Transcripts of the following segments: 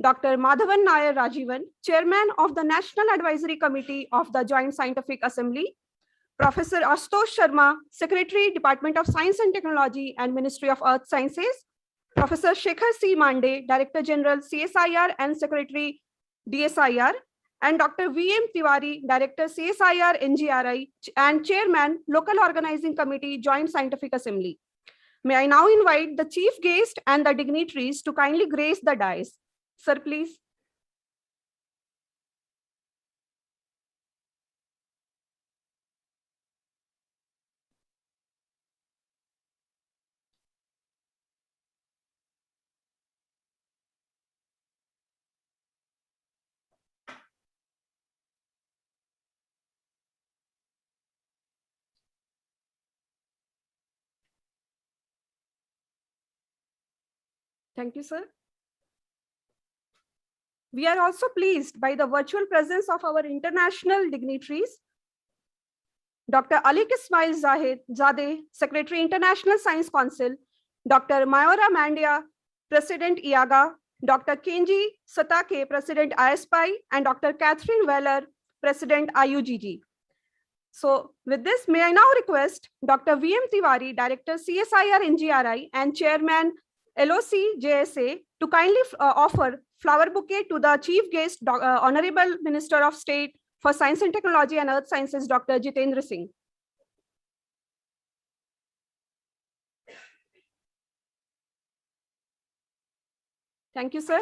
Dr. Madhavan Nair Rajivan, Chairman of the National Advisory Committee of the Joint Scientific Assembly, Professor Ashutosh Sharma, Secretary, Department of Science and Technology and Ministry of Earth Sciences, Professor Shekhar C. Mande, Director General CSIR and Secretary DSIR, and Dr. V.M. Tiwari, Director CSIR NGRI and Chairman, Local Organizing Committee, Joint Scientific Assembly. May I now invite the chief guest and the dignitaries to kindly grace the dais. Sir, please. Thank you, sir. We are also pleased by the virtual presence of our international dignitaries. Dr. Alik Ismail Zadeh, Secretary, International Science Council, Dr. Mayura Mandia, President IAGA, Dr. Kenji Satake, President IASPEI, and Dr. Catherine Weller, President IUGG. So with this, may I now request Dr. V.M. Tiwari, Director CSIR NGRI and Chairman LOC JSA to kindly offer flower bouquet to the chief guest, Honorable Minister of State for Science and Technology and Earth Sciences, Dr. Jitendra Singh. Thank you, sir.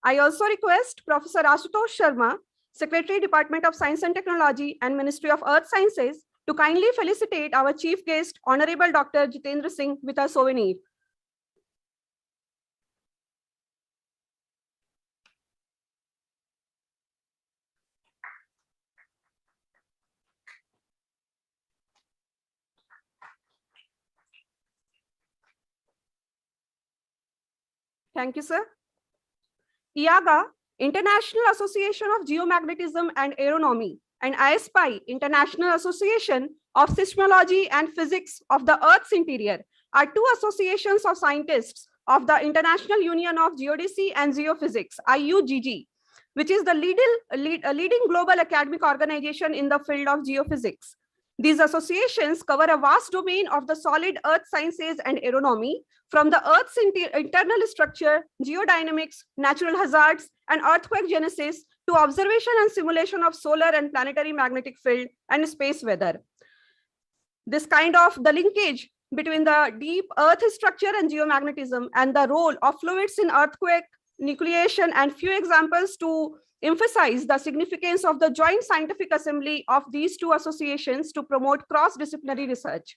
I also request Professor Ashutosh Sharma, Secretary, Department of Science and Technology and Ministry of Earth Sciences, to kindly felicitate our chief guest, Honorable Dr. Jitendra Singh, with a souvenir. Thank you, sir. IAGA, International Association of Geomagnetism and Aeronomy, and IASPEI, International Association of Seismology and Physics of the Earth's Interior, are two associations of scientists of the International Union of Geodesy and Geophysics, IUGG, which is the leading global academic organization in the field of geophysics. These associations cover a vast domain of the solid earth sciences and aeronomy, from the Earth's internal structure, geodynamics, natural hazards, and earthquake genesis to observation and simulation of solar and planetary magnetic field and space weather. This kind of the linkage between the deep earth structure and geomagnetism and the role of fluids in earthquake, nucleation, and few examples to emphasize the significance of the joint scientific assembly of these two associations to promote cross-disciplinary research.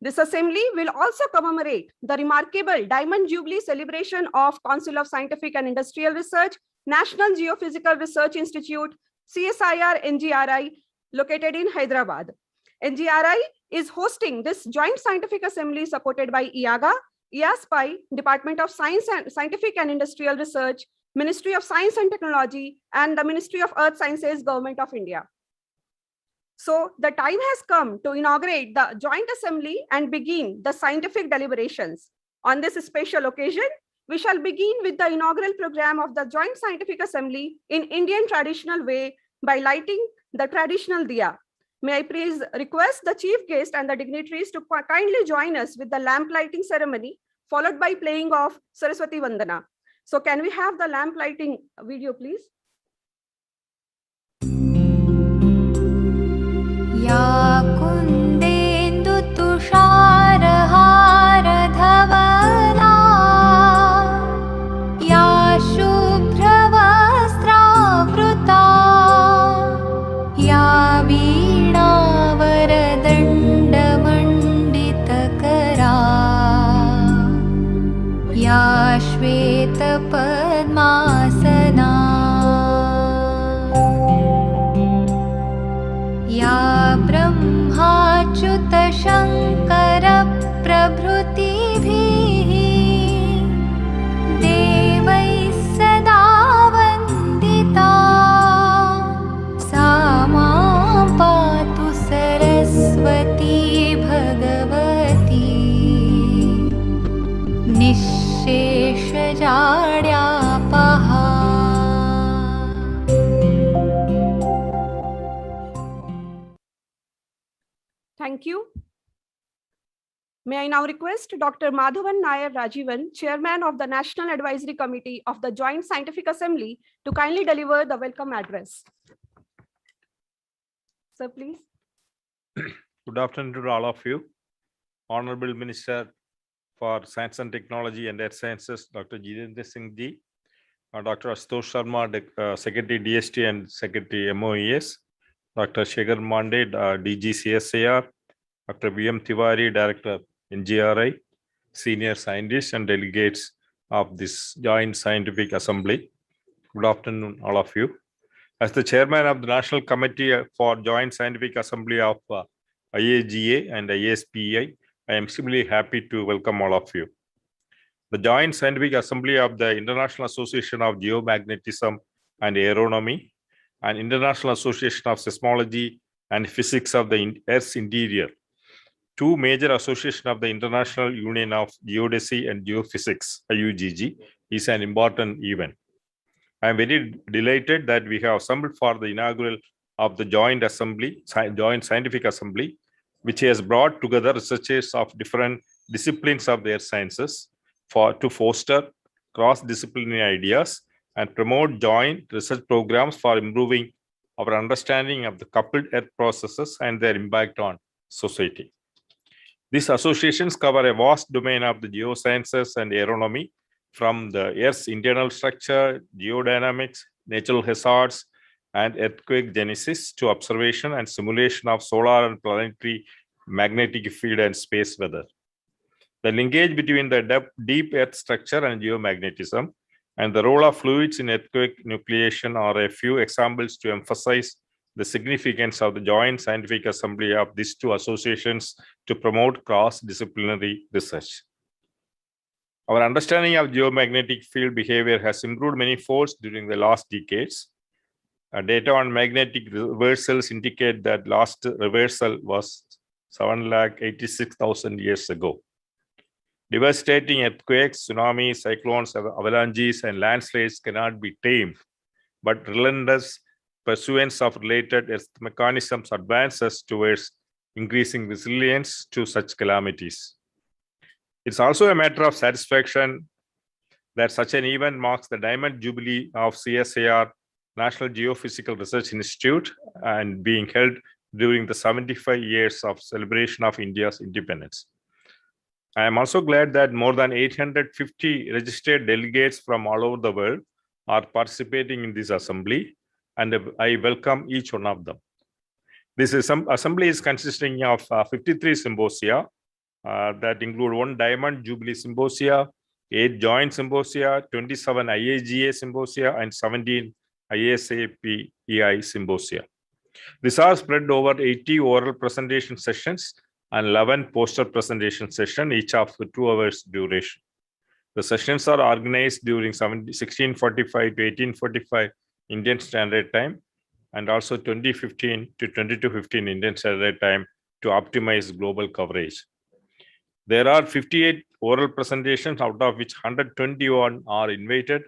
This assembly will also commemorate the remarkable Diamond Jubilee celebration of Council of Scientific and Industrial Research, National Geophysical Research Institute, CSIR NGRI, located in Hyderabad. NGRI is hosting this joint scientific assembly supported by IAGA, IASPEI, Department of Science and Scientific and Industrial Research, Ministry of Science and Technology, and the Ministry of Earth Sciences, Government of India. So the time has come to inaugurate the joint assembly and begin the scientific deliberations. On this special occasion, we shall begin with the inaugural program of the Joint Scientific Assembly in Indian traditional way by lighting the traditional diya. May I please request the chief guest and the dignitaries to kindly join us with the lamp lighting ceremony, followed by playing of Saraswati Vandana. So can we have the lamp lighting video, please? या कुन्देन्दु तुषारहार धवला या शुभ्रवस्त्रावृता या वीणावरदण्डमण्डितकरा या श्वेतपद्मासना या ब्रह्माच्युत शङ्कर प्रभृतिभिः देवैः सदा वन्दिता सा मां पातु Saraswati Bhagwati Thank you. May I now request Dr. Madhavan Nair Rajivan, Chairman of the National Advisory Committee of the Joint Scientific Assembly, to kindly deliver the welcome address. Sir, please. Good afternoon to all of you. Honorable Minister for Science and Technology and Earth Sciences, Dr. Jitendra Singh Ji, Dr. Ashutosh Sharma, Secretary DST and Secretary MOES, Dr. Shekhar Mande, DG CSIR, Dr. VM Tiwari, Director NGRI, senior scientists and delegates of this Joint Scientific Assembly. Good afternoon, all of you. As the chairman of the National Committee for Joint Scientific Assembly of IAGA and IASPEI, I am extremely happy to welcome all of you. The Joint Scientific Assembly of the International Association of Geomagnetism and Aeronomy and International Association of Seismology and Physics of the Earth's Interior, two major associations of the International Union of Geodesy and Geophysics, IUGG, is an important event. I am very delighted that we have assembled for the inaugural of the Joint Scientific Assembly, which has brought together researchers of different disciplines of the earth sciences to foster cross-disciplinary ideas and promote joint research programs for improving our understanding of the coupled earth processes and their impact on society. These associations cover a vast domain of the geosciences and aeronomy, from the Earth's internal structure, geodynamics, natural hazards, and earthquake genesis to observation and simulation of solar and planetary magnetic field and space weather. The linkage between the deep earth structure and geomagnetism and the role of fluids in earthquake nucleation are a few examples to emphasize the significance of the Joint Scientific Assembly of these two associations to promote cross-disciplinary research. Our understanding of geomagnetic field behavior has improved many-folds during the last decades. Data on magnetic reversals indicate that last reversal was 786,000 years ago. Devastating earthquakes, tsunamis, cyclones, avalanches, and landslides cannot be tamed, but relentless pursuance of related earth mechanisms advances towards increasing resilience to such calamities. It's also a matter of satisfaction that such an event marks the Diamond Jubilee of CSIR, National Geophysical Research Institute, and being held during the 75 years of celebration of India's independence. I am also glad that more than 850 registered delegates from all over the world are participating in this assembly, and I welcome each one of them. This assembly is consisting of 53 symposia that include 1 Diamond Jubilee Symposia, 8 Joint Symposia, 27 IAGA Symposia, and 17 IASPEI Symposia. These are spread over 80 oral presentation sessions and 11 poster presentation sessions, each of 2 hours duration. The sessions are organized during 1645 to 1845 Indian Standard Time and also 2015 to 2215 Indian Standard Time to optimize global coverage. There are 58 oral presentations, out of which 121 are invited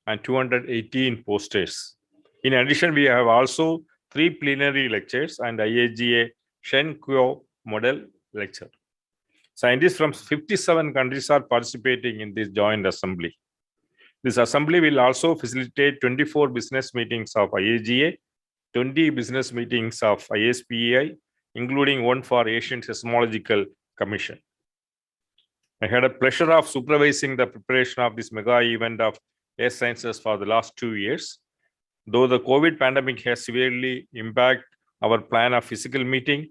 and 218 posters. In addition, we have also 3 plenary lectures and IAGA Shen Kuo model lecture. Scientists from 57 countries are participating in this joint assembly. This assembly will also facilitate 24 business meetings of IAGA, 20 business meetings of IASPEI, including 1 for Asian Seismological Commission. I had a pleasure of supervising the preparation of this mega event of earth sciences for the last 2 years. Though the COVID pandemic has severely impacted our plan of physical meeting,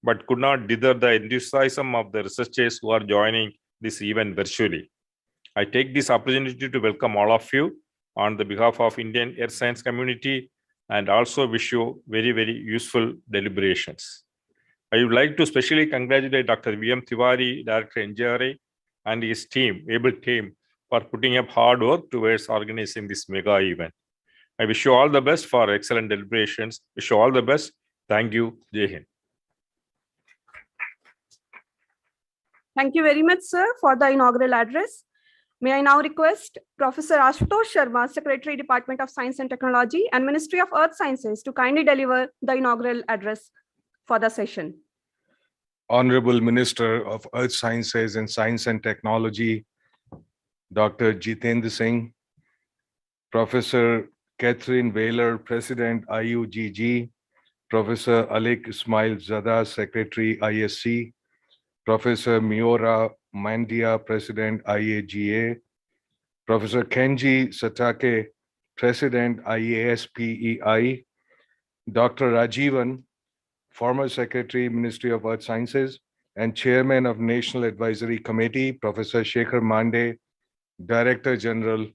but could not deter the enthusiasm of the researchers who are joining this event virtually. I take this opportunity to welcome all of you on the behalf of Indian Earth Science community and also wish you very, very useful deliberations. I would like to specially congratulate Dr. VM Tiwari, Director NGRI, and his team, able team, for putting up hard work towards organizing this mega event. I wish you all the best for excellent deliberations. Wish you all the best. Thank you. Jai Hind. Thank you very much, sir, for the inaugural address. May I now request Professor Ashutosh Sharma, Secretary, Department of Science and Technology and Ministry of Earth Sciences, to kindly deliver the inaugural address for the session. Honorable Minister of Earth Sciences and Science and Technology, Dr. Jitendra Singh, Professor Catherine Whaler, President IUGG, Professor Alik Ismail Zada, Secretary ISC, Professor Miora Mandia, President IAGA, Professor Kenji Satake, President IASPEI, Dr. Rajivan, former Secretary, Ministry of Earth Sciences, and Chairman of National Advisory Committee, Professor Shekhar Mande, Director General,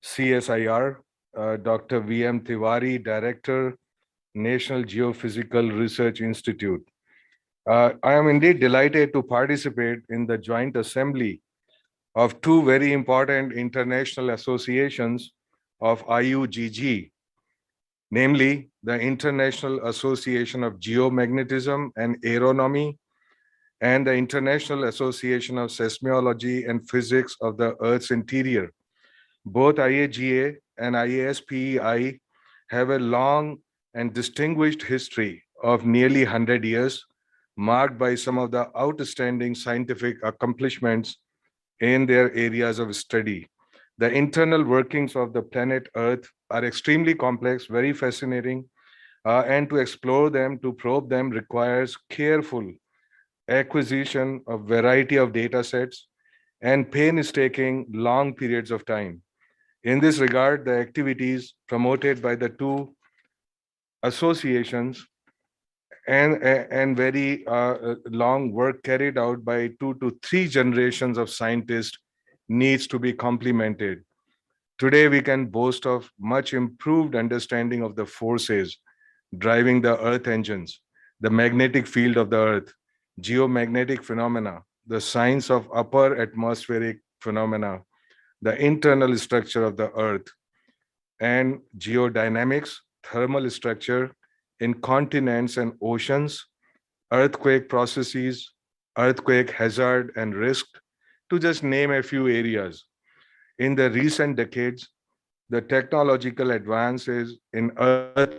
CSIR, Dr. VM Tiwari, Director, National Geophysical Research Institute. I am indeed delighted to participate in the joint assembly of two very important international associations of IUGG, namely the International Association of Geomagnetism and Aeronomy and the International Association of Seismology and Physics of the Earth's Interior. Both IAGA and IASPEI have a long and distinguished history of nearly 100 years, marked by some of the outstanding scientific accomplishments in their areas of study. The internal workings of the planet Earth are extremely complex, very fascinating, and to explore them, to probe them, requires careful acquisition of variety of data sets and painstaking long periods of time. In this regard, the activities promoted by the two associations and very long work carried out by 2 to 3 generations of scientists needs to be complemented. Today, we can boast of much improved understanding of the forces driving the Earth engines, the magnetic field of the Earth, geomagnetic phenomena, the science of upper atmospheric phenomena, the internal structure of the Earth, and geodynamics, thermal structure in continents and oceans, earthquake processes, earthquake hazard and risk, to just name a few areas. In the recent decades, the technological advances in Earth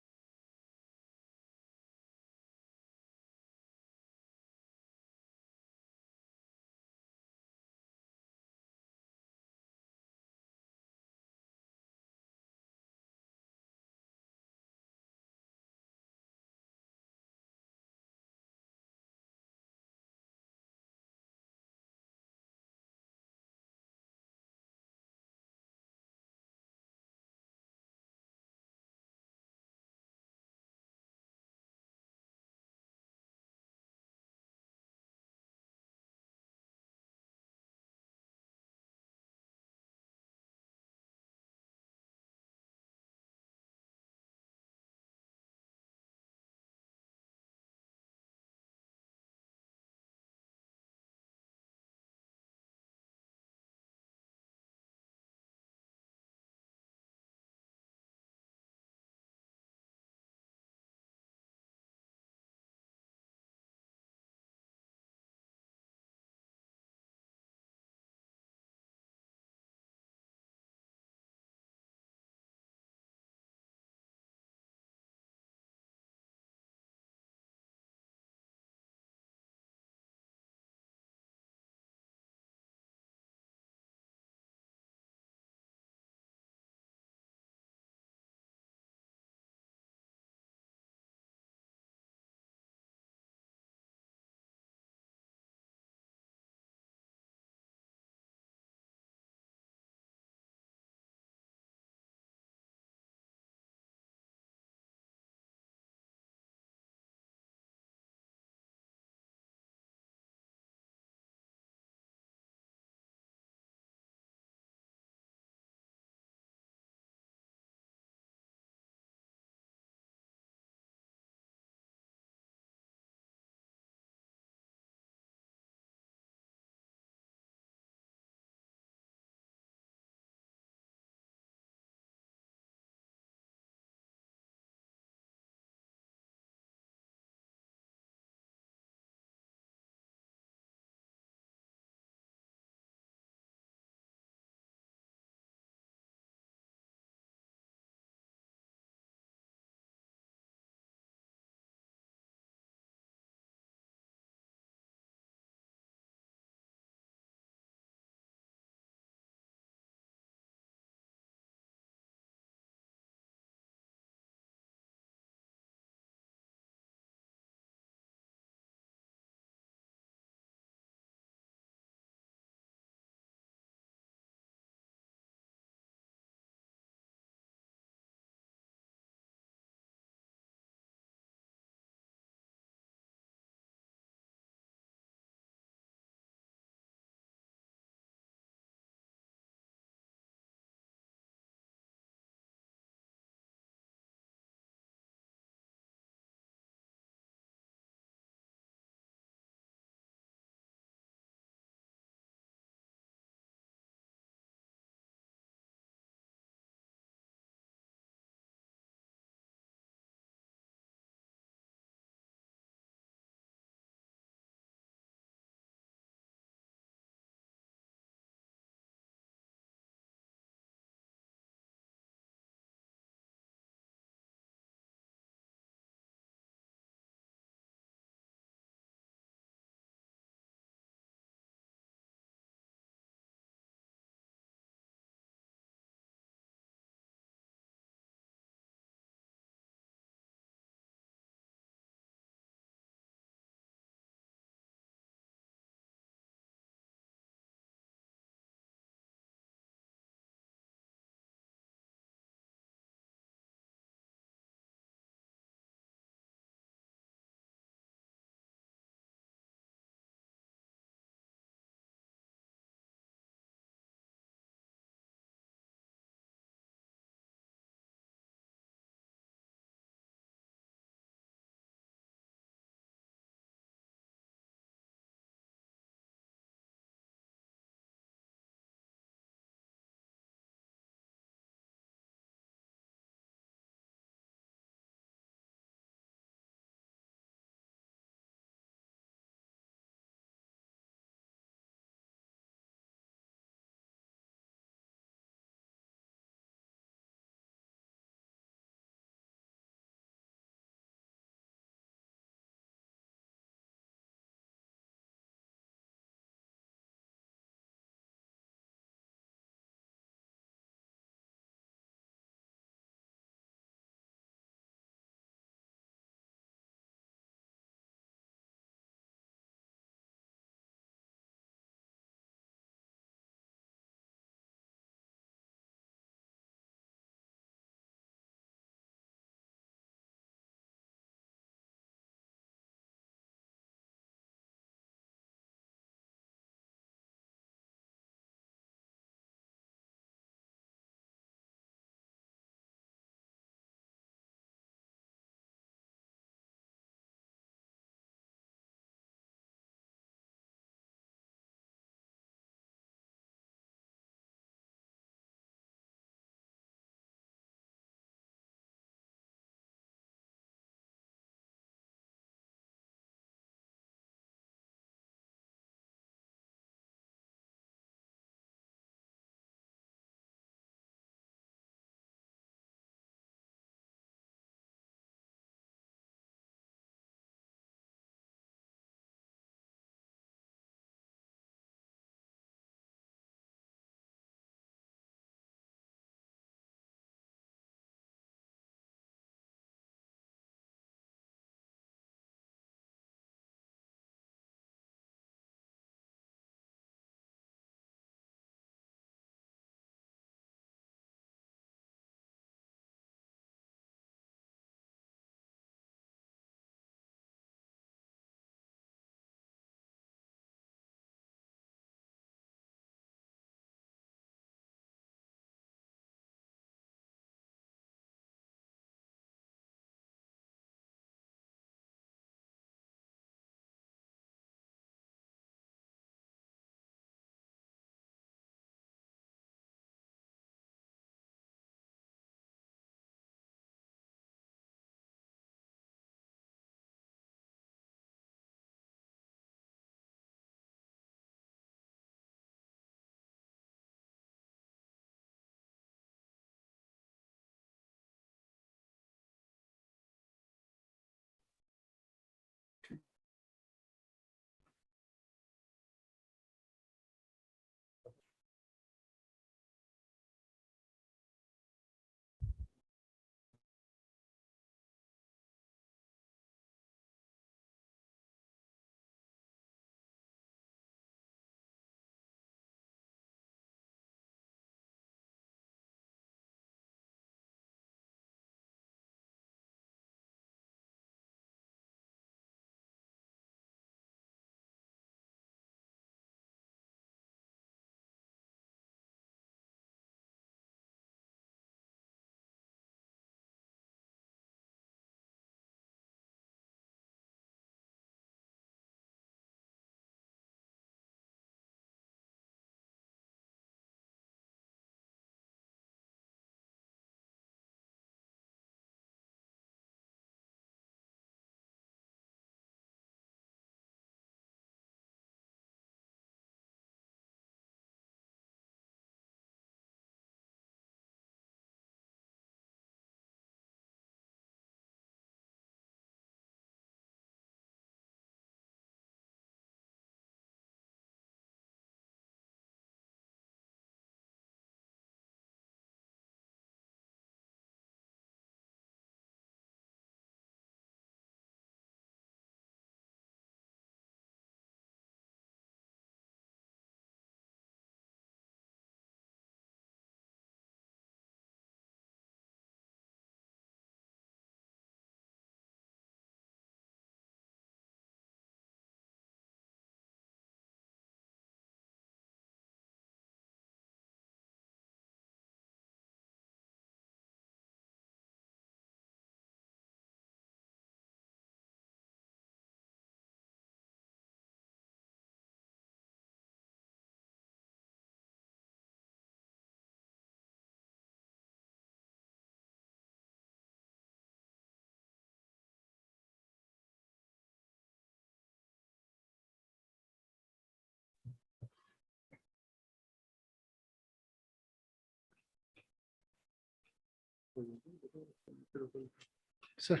Sir.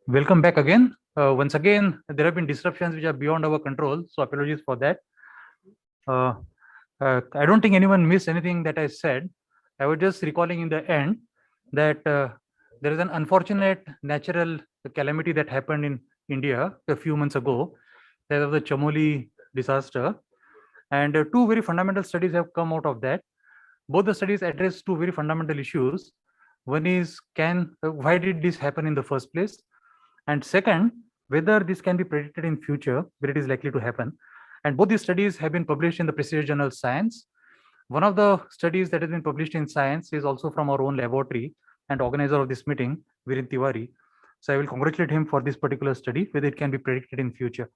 Welcome back again. Once again, there have been disruptions which are beyond our control, so apologies for that. I don't think anyone missed anything that I said. I was just recalling in the end that there is an unfortunate natural calamity that happened in India a few months ago. That was the Chamuli disaster. And two very fundamental studies have come out of that. Both the studies address two very fundamental issues. One is, why did this happen in the first place? And second, whether this can be predicted in future, where it is likely to happen. And both these studies have been published in the prestigious journal Science. One of the studies that has been published in Science is also from our own laboratory and organizer of this meeting, Viren Tiwari. So I will congratulate him for this particular study, whether it can be predicted in future.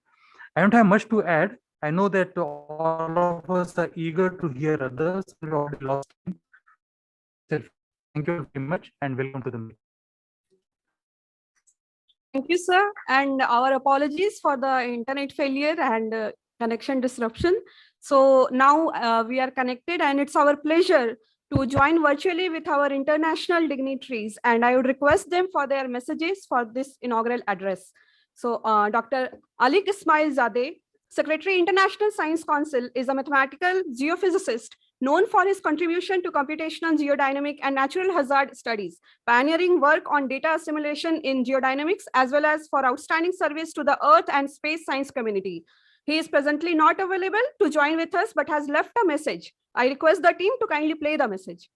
I don't have much to add. I know that all of us are eager to hear others. We already lost time. Thank you very much and welcome to the meeting. Thank you, sir. And our apologies for the internet failure and connection disruption. So now we are connected and it's our pleasure to join virtually with our international dignitaries. And I would request them for their messages for this inaugural address. So Dr. Alik Ismail Zadeh, Secretary, International Science Council, is a mathematical geophysicist known for his contribution to computational geodynamic and natural hazard studies, pioneering work on data assimilation in geodynamics, as well as for outstanding service to the Earth and space science community. He is presently not available to join with us, but has left a message. I request the team to kindly play the message.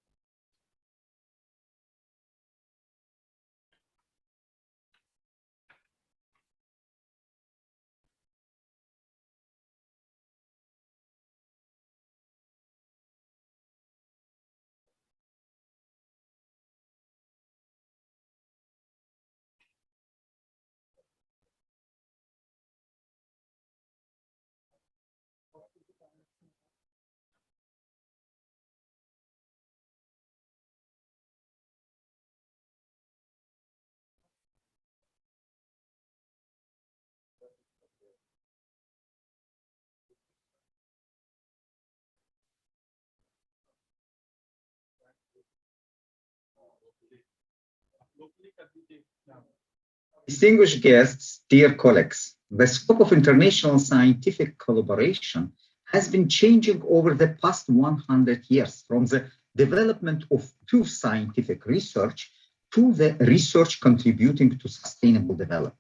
Distinguished guests, dear colleagues, the scope of international scientific collaboration has been changing over the past 100 years, from the development of pure scientific research to the research contributing to sustainable development.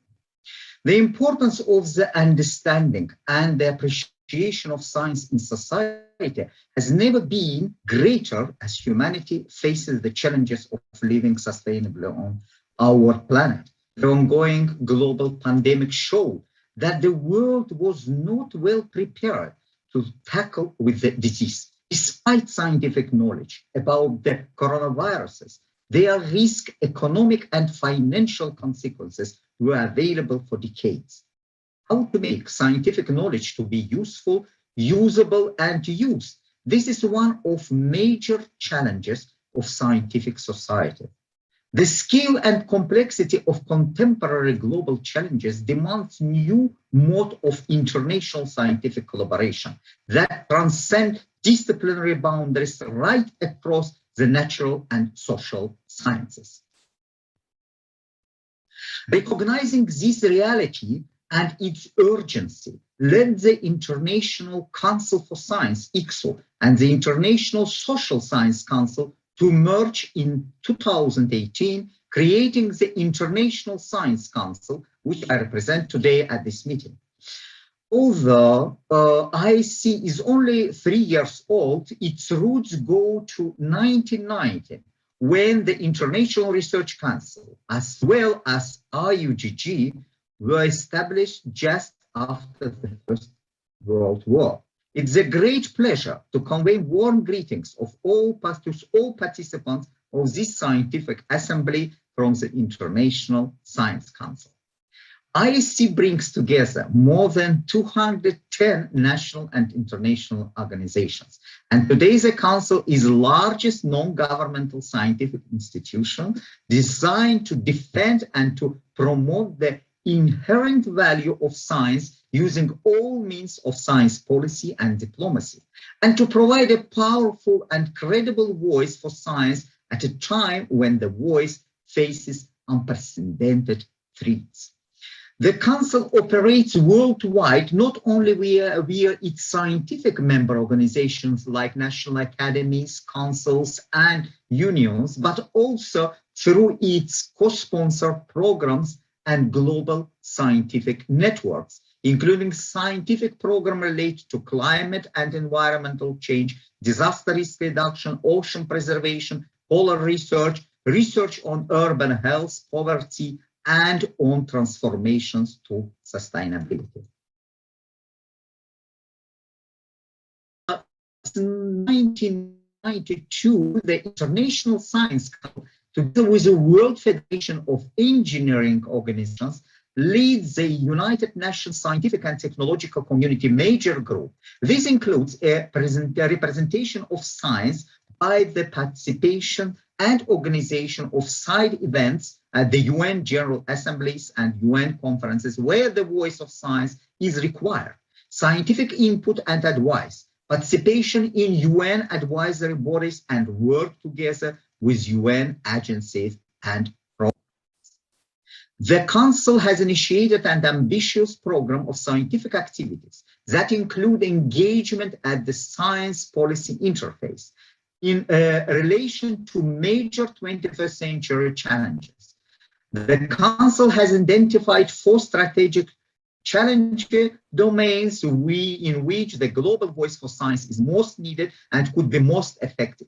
The importance of the understanding and the appreciation of science in society has never been greater as humanity faces the challenges of living sustainably on our planet. The ongoing global pandemic showed that the world was not well prepared to tackle with the disease. Despite scientific knowledge about the coronaviruses, their risk, economic and financial consequences were available for decades. How to make scientific knowledge to be useful, usable, and used? This is one of major challenges of scientific society. The scale and complexity of contemporary global challenges demands new mode of international scientific collaboration that transcend disciplinary boundaries right across the natural and social sciences. Recognizing this reality and its urgency led the International Council for Science, ICSO, and the International Social Science Council to merge in 2018, creating the International Science Council, which I represent today at this meeting. Although IC is only 3 years old, its roots go to 1990, when the International Research Council, as well as IUGG, were established just after the First World War. It's a great pleasure to convey warm greetings of all participants of this scientific assembly from the International Science Council. ISC brings together more than 210 national and international organizations. And today the Council is the largest non-governmental scientific institution designed to defend and to promote the inherent value of science using all means of science policy and diplomacy, and to provide a powerful and credible voice for science at a time when the voice faces unprecedented threats. The Council operates worldwide, not only via its scientific member organizations like national academies, councils, and unions, but also through its co-sponsor programs and global scientific networks, including scientific programs related to climate and environmental change, disaster risk reduction, ocean preservation, polar research, research on urban health, poverty, and on transformations to sustainability. In 1992, the International Science Council, together with the World Federation of Engineering Organizations, leads the United Nations Scientific and Technological Community Major Group. This includes a representation of science by the participation and organization of side events at the UN General Assemblies and UN conferences where the voice of science is required, scientific input and advice, participation in UN advisory bodies, and work together with UN agencies and programs. The Council has initiated an ambitious program of scientific activities that include engagement at the science policy interface in relation to major 21st century challenges. The Council has identified 4 strategic challenge domains in which the global voice for science is most needed and could be most effective.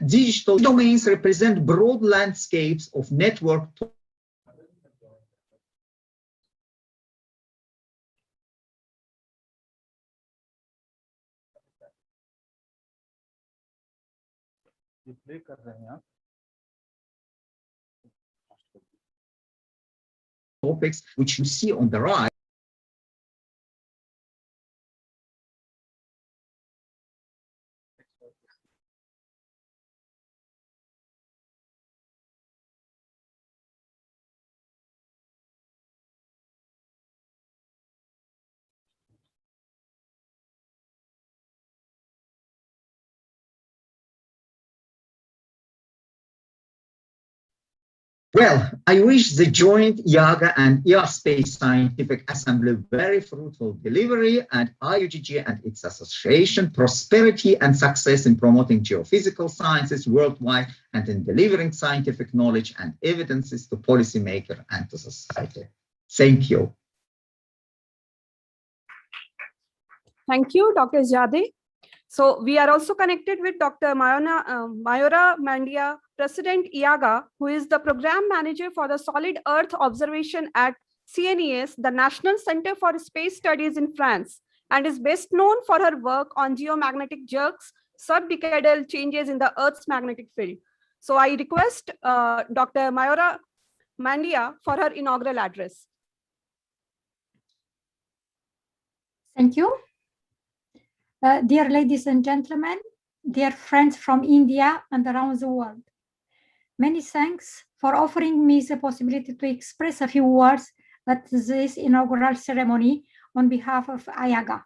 Digital domains represent broad landscapes of network topics which you see on the right. Well, I wish the joint IAGA and IASPEI Scientific Assembly very fruitful delivery, and IUGG and its association prosperity and success in promoting geophysical sciences worldwide and in delivering scientific knowledge and evidences to policymakers and to society. Thank you. Thank you, Dr. Zadeh. So we are also connected with Dr. Mayura Mandia, President IAGA, who is the Program Manager for the Solid Earth Observation at CNES, the National Center for Space Studies in France, and is best known for her work on geomagnetic jerks, subdecadal changes in the Earth's magnetic field. So I request Dr. Mayura Mandia for her inaugural address. Thank you. Dear ladies and gentlemen, dear friends from India and around the world, many thanks for offering me the possibility to express a few words at this inaugural ceremony on behalf of IAGA.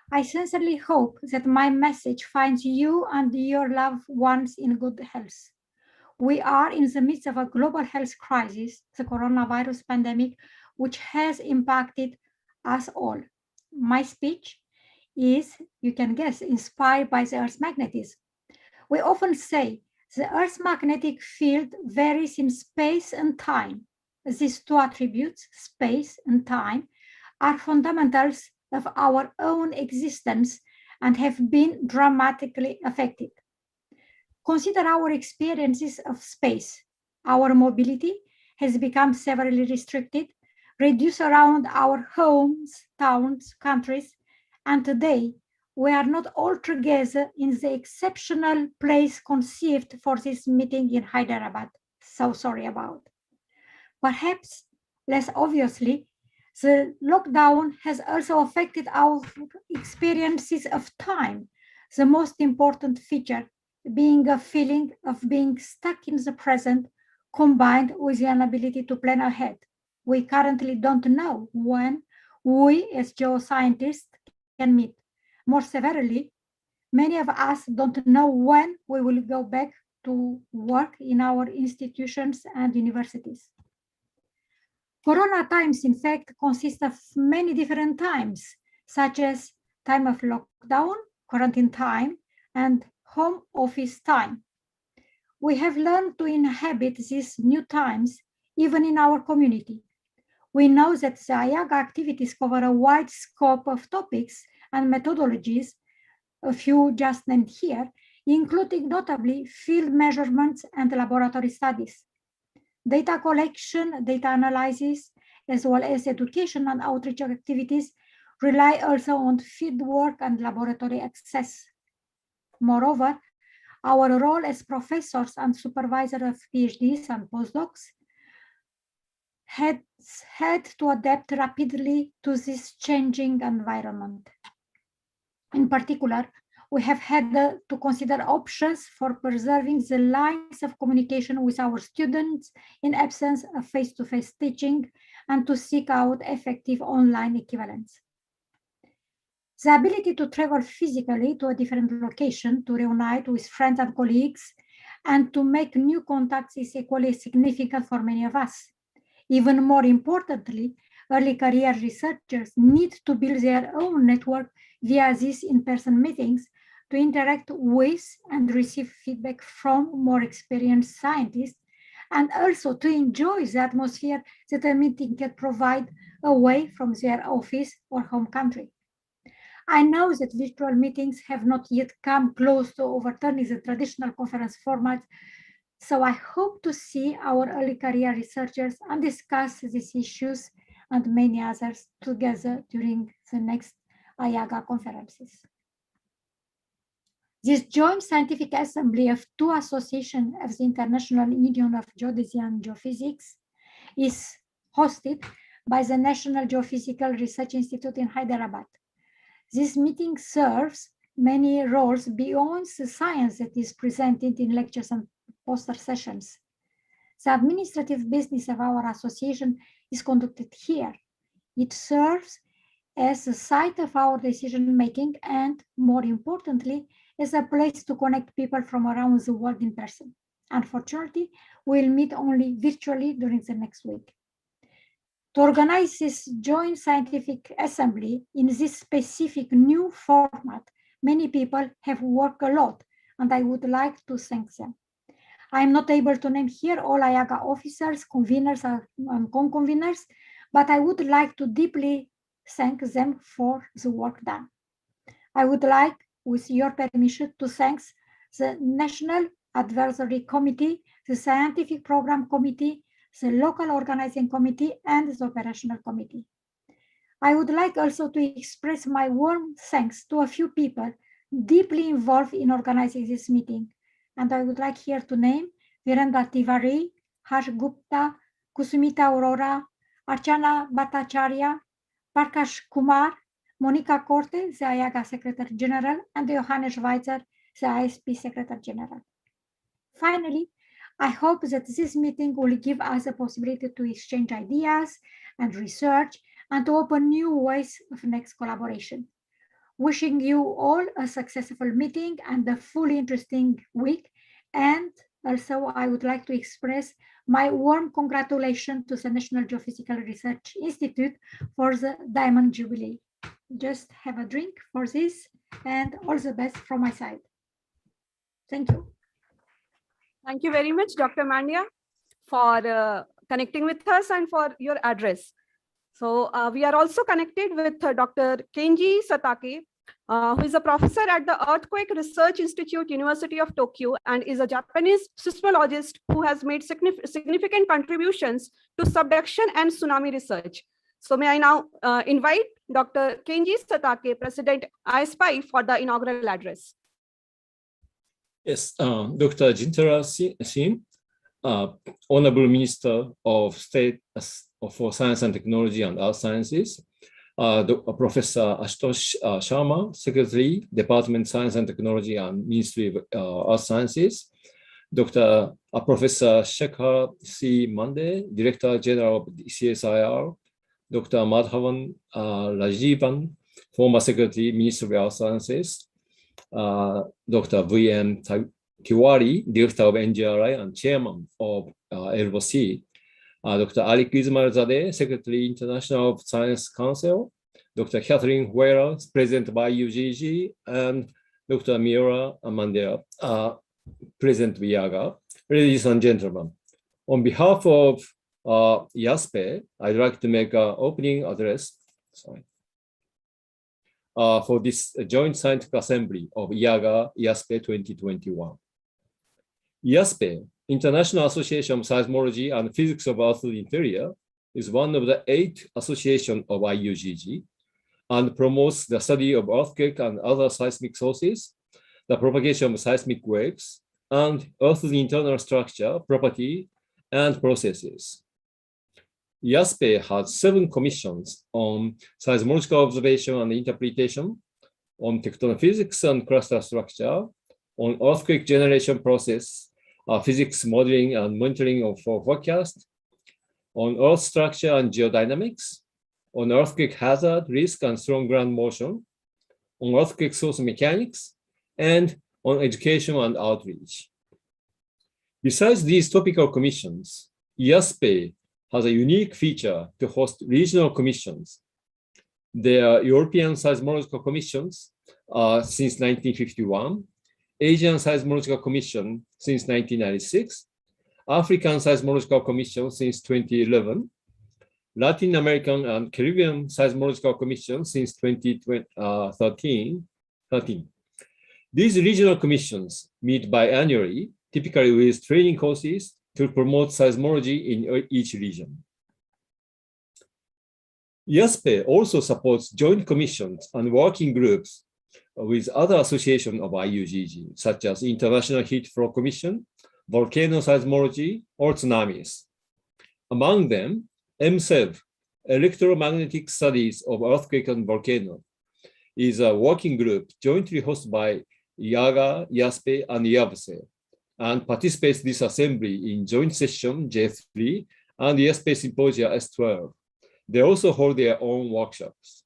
I sincerely hope that my message finds you and your loved ones in good health. We are in the midst of a global health crisis, the coronavirus pandemic, which has impacted us all. My speech is, you can guess, inspired by the Earth's magnetism. We often say the Earth's magnetic field varies in space and time. These 2 attributes, space and time, are fundamentals of our own existence and have been dramatically affected. Consider our experiences of space. Our mobility has become severely restricted, reduced around our homes, towns, countries, and today, we are not all together in the exceptional place conceived for this meeting in Hyderabad. So sorry about. Perhaps, less obviously, The lockdown has also affected our experiences of time, the most important feature being a feeling of being stuck in the present, combined with the inability to plan ahead. We currently don't know when we as geoscientists can meet. More severely, many of us don't know when we will go back to work in our institutions and universities. Corona times, in fact, consist of many different times, such as time of lockdown, quarantine time, and home office time. We have learned to inhabit these new times, even in our community. We know that the IAGA activities cover a wide scope of topics and methodologies, a few just named here, including notably field measurements and laboratory studies. Data collection, data analysis, as well as education and outreach activities rely also on field work and laboratory access. Moreover, our role as professors and supervisors of PhDs and postdocs has had to adapt rapidly to this changing environment. In particular, we have had to consider options for preserving the lines of communication with our students in absence of face-to-face teaching and to seek out effective online equivalents. The ability to travel physically to a different location to reunite with friends and colleagues and to make new contacts is equally significant for many of us. Even more importantly, early career researchers need to build their own network via these in-person meetings to interact with and receive feedback from more experienced scientists, and also to enjoy the atmosphere that a meeting can provide away from their office or home country. I know that virtual meetings have not yet come close to overturning the traditional conference format, so I hope to see our early career researchers and discuss these issues and many others together during the next IAGA conferences. This joint scientific assembly of two associations of the International Union of Geodesy and Geophysics is hosted by the National Geophysical Research Institute in Hyderabad. This meeting serves many roles beyond the science that is presented in lectures and poster sessions. The administrative business of our association is conducted here. It serves as the site of our decision-making and, more importantly, as a place to connect people from around the world in person. Unfortunately, we'll meet only virtually during the next week. To organize this joint scientific assembly in this specific new format, many people have worked a lot, and I would like to thank them. I am not able to name here all IAGA officers, conveners, and co-conveners, but I would like to deeply thank them for the work done. I would like, with your permission, to thank the National Advisory Committee, the Scientific Program Committee, the Local Organizing Committee, and the Operational Committee. I would like also to express my warm thanks to a few people deeply involved in organizing this meeting, and I would like here to name Virendra Tiwari, Harsh Gupta, Kusumita Aurora, Archana Bhattacharya, Prakash Kumar, Monica Corte, the IAGA Secretary General, and Johannes Schweitzer, the IASPEI Secretary General. Finally, I hope that this meeting will give us a possibility to exchange ideas and research and to open new ways of next collaboration. Wishing you all a successful meeting and a fully interesting week. And also, I would like to express my warm congratulations to the National Geophysical Research Institute for the Diamond Jubilee. Just have a drink for this, and all the best from my side. Thank you. Thank you very much, Dr. Mandya, for connecting with us and for your address. So we are also connected with Dr. Kenji Satake, who is a professor at the Earthquake Research Institute, University of Tokyo, and is a Japanese seismologist who has made significant contributions to subduction and tsunami research. So may I now invite Dr. Kenji Satake, President IASPEI, for the inaugural address. Yes, Dr. Jintara Sim, Honorable Minister of State for Science and Technology and Earth Sciences, Professor Ashutosh Sharma, Secretary, Department Science and Technology and Ministry of Earth Sciences, Professor Shekhar C. Mande, Director General of CSIR, Dr. Madhavan Rajivan, former Secretary, Ministry of Earth Sciences, Dr. V.M. Tiwari, Director of NGRI and Chairman of LOC, Dr. Alik Ismailzadeh, Secretary, International Science Council, Dr. Catherine Huera, President of IUGG, and Dr. Miura Mandela, President of IAGA. Ladies and gentlemen, on behalf of IASPEI, I'd like to make an opening address for this joint scientific assembly of IAGA-IASPEI 2021. IASPEI, International Association of Seismology and Physics of Earth's Interior, is one of the 8 associations of IUGG and promotes the study of earthquake and other seismic sources, the propagation of seismic waves, and Earth's internal structure, property, and processes. IASPEI has 7 commissions on seismological observation and interpretation, on tectonic physics and cluster structure, on earthquake generation process, physics modeling and monitoring of forecast, on earth structure and geodynamics, on earthquake hazard, risk, and strong ground motion, on earthquake source mechanics, and on education and outreach. Besides these topical commissions, IASPEI has a unique feature to host regional commissions. There are European Seismological Commissions since 1951, Asian Seismological Commission since 1996, African Seismological Commission since 2011, Latin American and Caribbean Seismological Commission since 2013. These regional commissions meet biannually, typically with training courses to promote seismology in each region. IASPEI also supports joint commissions and working groups with other associations of IUGG, such as International Heat Flow Commission, Volcano Seismology, or Tsunamis. Among them, EMSEV, Electromagnetic Studies of Earthquake and Volcano, is a working group jointly hosted by IAGA, IASPEI, and IAVSE, and participates in this assembly in joint session J3 and IASPEI Symposia S12. They also hold their own workshops.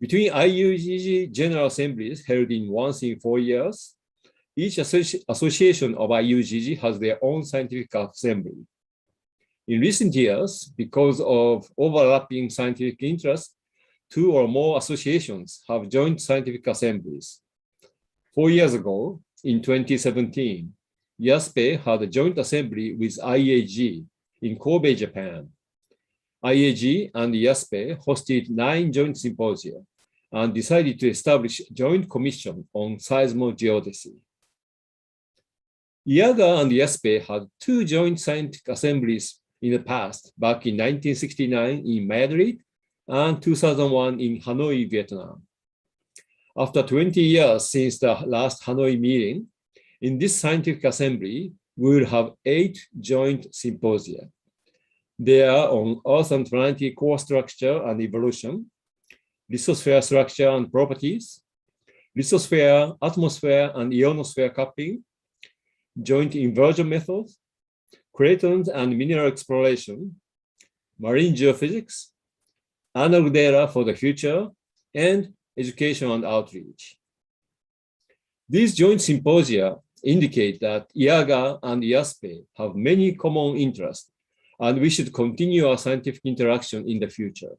Between IUGG General Assemblies held once in 4 years, each association of IUGG has their own scientific assembly. In recent years, because of overlapping scientific interests, 2 or more associations have joint scientific assemblies. 4 years ago, in 2017, IASPEI had a joint assembly with IAG in Kobe, Japan. IAG and IASPEI hosted 9 joint symposia and decided to establish a joint commission on seismogeodesy. IAGA and IASPEI had 2 joint scientific assemblies in the past, back in 1969 in Madrid and 2001 in Hanoi, Vietnam. After 20 years since the last Hanoi meeting, in this scientific assembly, we will have 8 joint symposia. They are on Earth and planetary core structure and evolution, lithosphere structure and properties, lithosphere, atmosphere, and ionosphere coupling, joint inversion methods, cratons and mineral exploration, marine geophysics, analog data for the future, and education and outreach. These joint symposia indicate that IAGA and IASPEI have many common interests, and we should continue our scientific interaction in the future.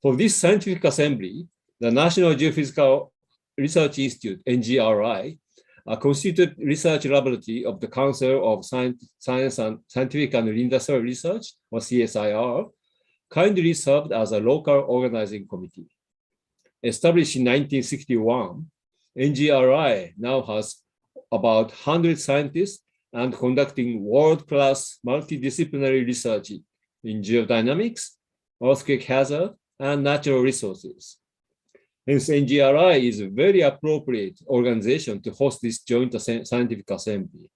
For this scientific assembly, the National Geophysical Research Institute, NGRI, a constituted research laboratory of the Council of Science and Scientific and Industrial Research, or CSIR, kindly served as a local organizing committee. Established in 1961, NGRI now has about 100 scientists and conducting world-class multidisciplinary research in geodynamics, earthquake hazard, and natural resources. Hence, NGRI is a very appropriate organization to host this joint scientific assembly.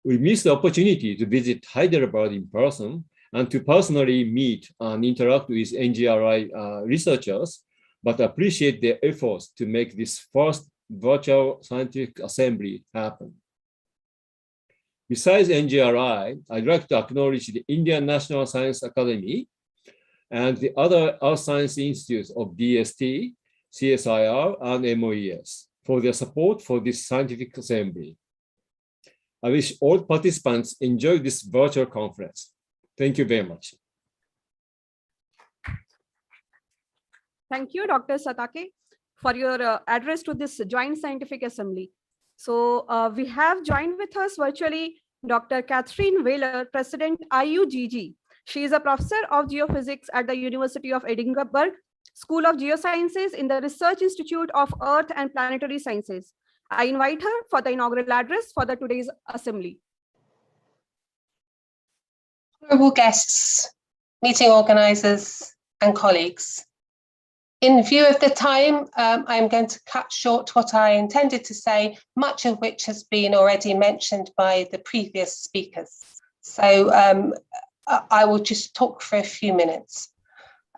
We missed the opportunity to visit Hyderabad in person and to personally meet and interact with NGRI researchers, but appreciate their efforts to make this first virtual scientific assembly happen. Besides NGRI, I'd like to acknowledge the Indian National Science Academy and the other Earth Science Institutes of DST, CSIR, and MOES for their support for this scientific assembly. I wish all participants enjoy this virtual conference. Thank you very much. Thank you, Dr. Satake, for your address to this joint scientific assembly. So we have joined with us virtually Dr. Catherine Wheeler, President IUGG. She is a professor of geophysics at the University of Edinburgh, School of Geosciences in the Research Institute of Earth and Planetary Sciences. I invite her for the inaugural address for today's assembly. Honorable guests, meeting organizers, and colleagues. In view of the time, I am going to cut short what I intended to say, much of which has been already mentioned by the previous speakers. So I will just talk for a few minutes.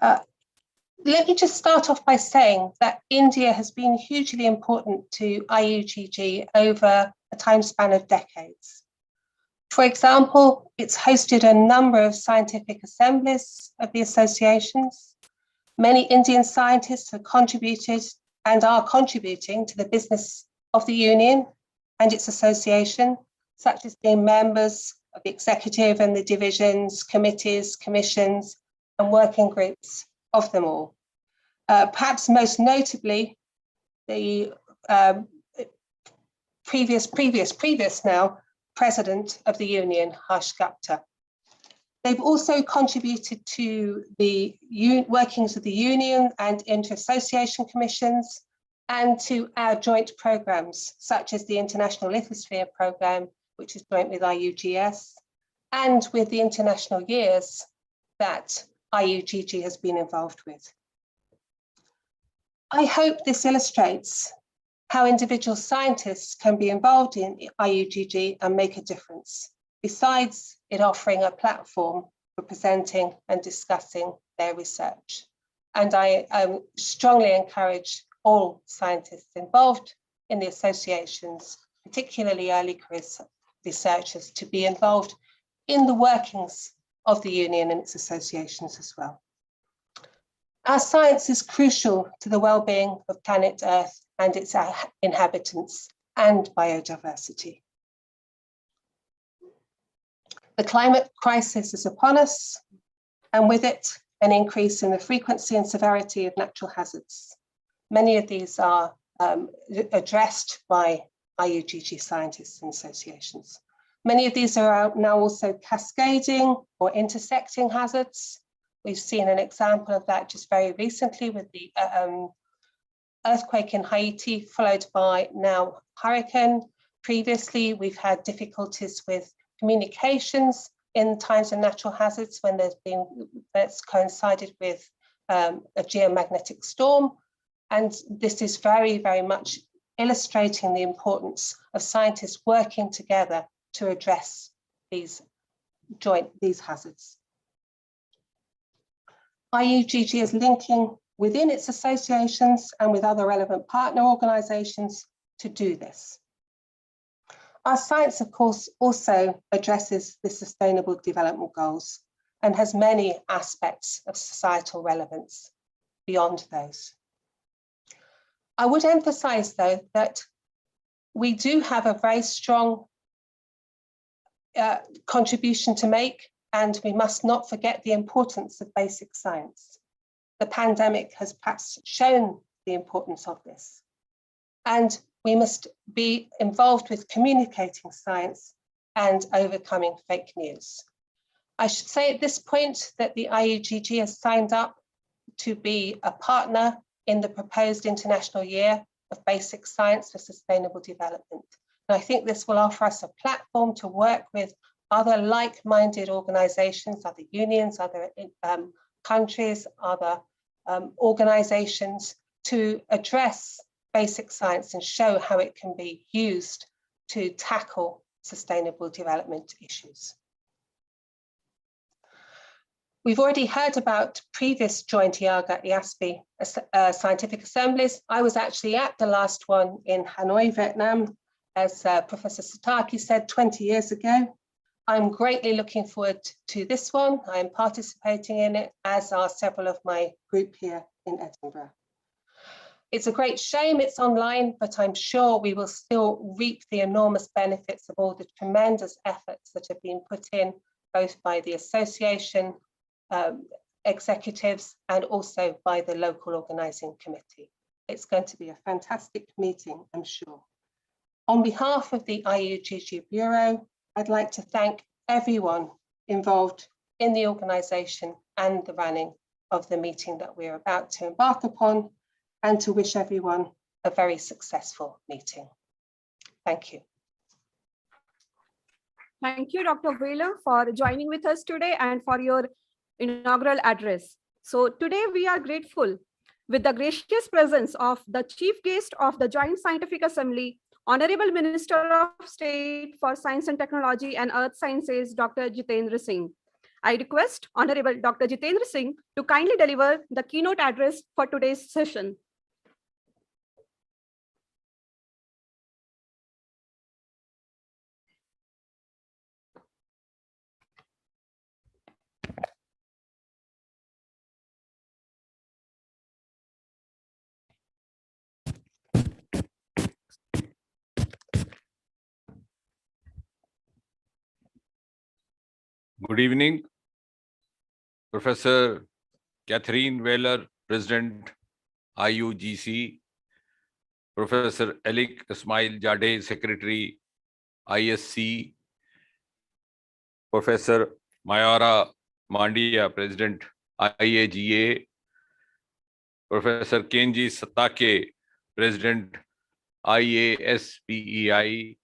Let me just start off by saying that India has been hugely important to IUGG over a time span of decades. For example, it's hosted a number of scientific assemblies of the associations. Many Indian scientists have contributed and are contributing to the business of the union and its association, such as being members of the executive and the divisions, committees, commissions, and working groups of them all. Perhaps most notably, the previous now president of the union, Harsh Gupta. They've also contributed to the workings of the union and inter-association commissions and to our joint programs, such as the International Lithosphere Program, which is joint with IUGS, and with the international years that IUGG has been involved with. I hope this illustrates how individual scientists can be involved in IUGG and make a difference, besides it offering a platform for presenting and discussing their research. And I strongly encourage all scientists involved in the associations, particularly early career researchers, to be involved in the workings of the union and its associations as well. Our science is crucial to the well-being of planet Earth and its inhabitants and biodiversity. The climate crisis is upon us, and with it, an increase in the frequency and severity of natural hazards. Many of these are addressed by IUGG scientists and associations. Many of these are now also cascading or intersecting hazards. We've seen an example of that just very recently with the earthquake in Haiti, followed by now hurricane. Previously, we've had difficulties with communications in times of natural hazards when that's coincided with a geomagnetic storm. And this is very, very much illustrating the importance of scientists working together to address these hazards. IUGG is linking within its associations and with other relevant partner organizations to do this. Our science, of course, also addresses the Sustainable Development Goals and has many aspects of societal relevance beyond those. I would emphasize, though, that we do have a very strong contribution to make, and we must not forget the importance of basic science. The pandemic has perhaps shown the importance of this, and we must be involved with communicating science and overcoming fake news. I should say at this point that the IUGG has signed up to be a partner in the proposed International Year of Basic Science for Sustainable Development. And I think this will offer us a platform to work with other like-minded organizations, other unions, other countries, other organizations to address basic science and show how it can be used to tackle sustainable development issues. We've already heard about previous joint IAGA-IASPEI scientific assemblies. I was actually at the last one in Hanoi, Vietnam, as Professor Sataki said 20 years ago. I'm greatly looking forward to this one. I'm participating in it, as are several of my group here in Edinburgh. It's a great shame it's online, but I'm sure we will still reap the enormous benefits of all the tremendous efforts that have been put in, both by the association executives and also by the local organising committee. It's going to be a fantastic meeting, I'm sure. On behalf of the IUGG Bureau, I'd like to thank everyone involved in the organisation and the running of the meeting that we're about to embark upon, and to wish everyone a very successful meeting. Thank you. Thank you, Dr. Wheeler, for joining with us today and for your inaugural address. So today we are grateful with the gracious presence of the chief guest of the Joint Scientific Assembly, Honorable Minister of State for Science and Technology and Earth Sciences, Dr. Jitendra Singh. I request Honorable Dr. Jitendra Singh to kindly deliver the keynote address for today's session. Good evening, Professor Catherine Wheeler, President, IUGC, Professor Elik Ismail Jade, Secretary, ISC, Professor Mayara Mandia, President, IAGA, Professor Kenji Satake, President, IASPEI,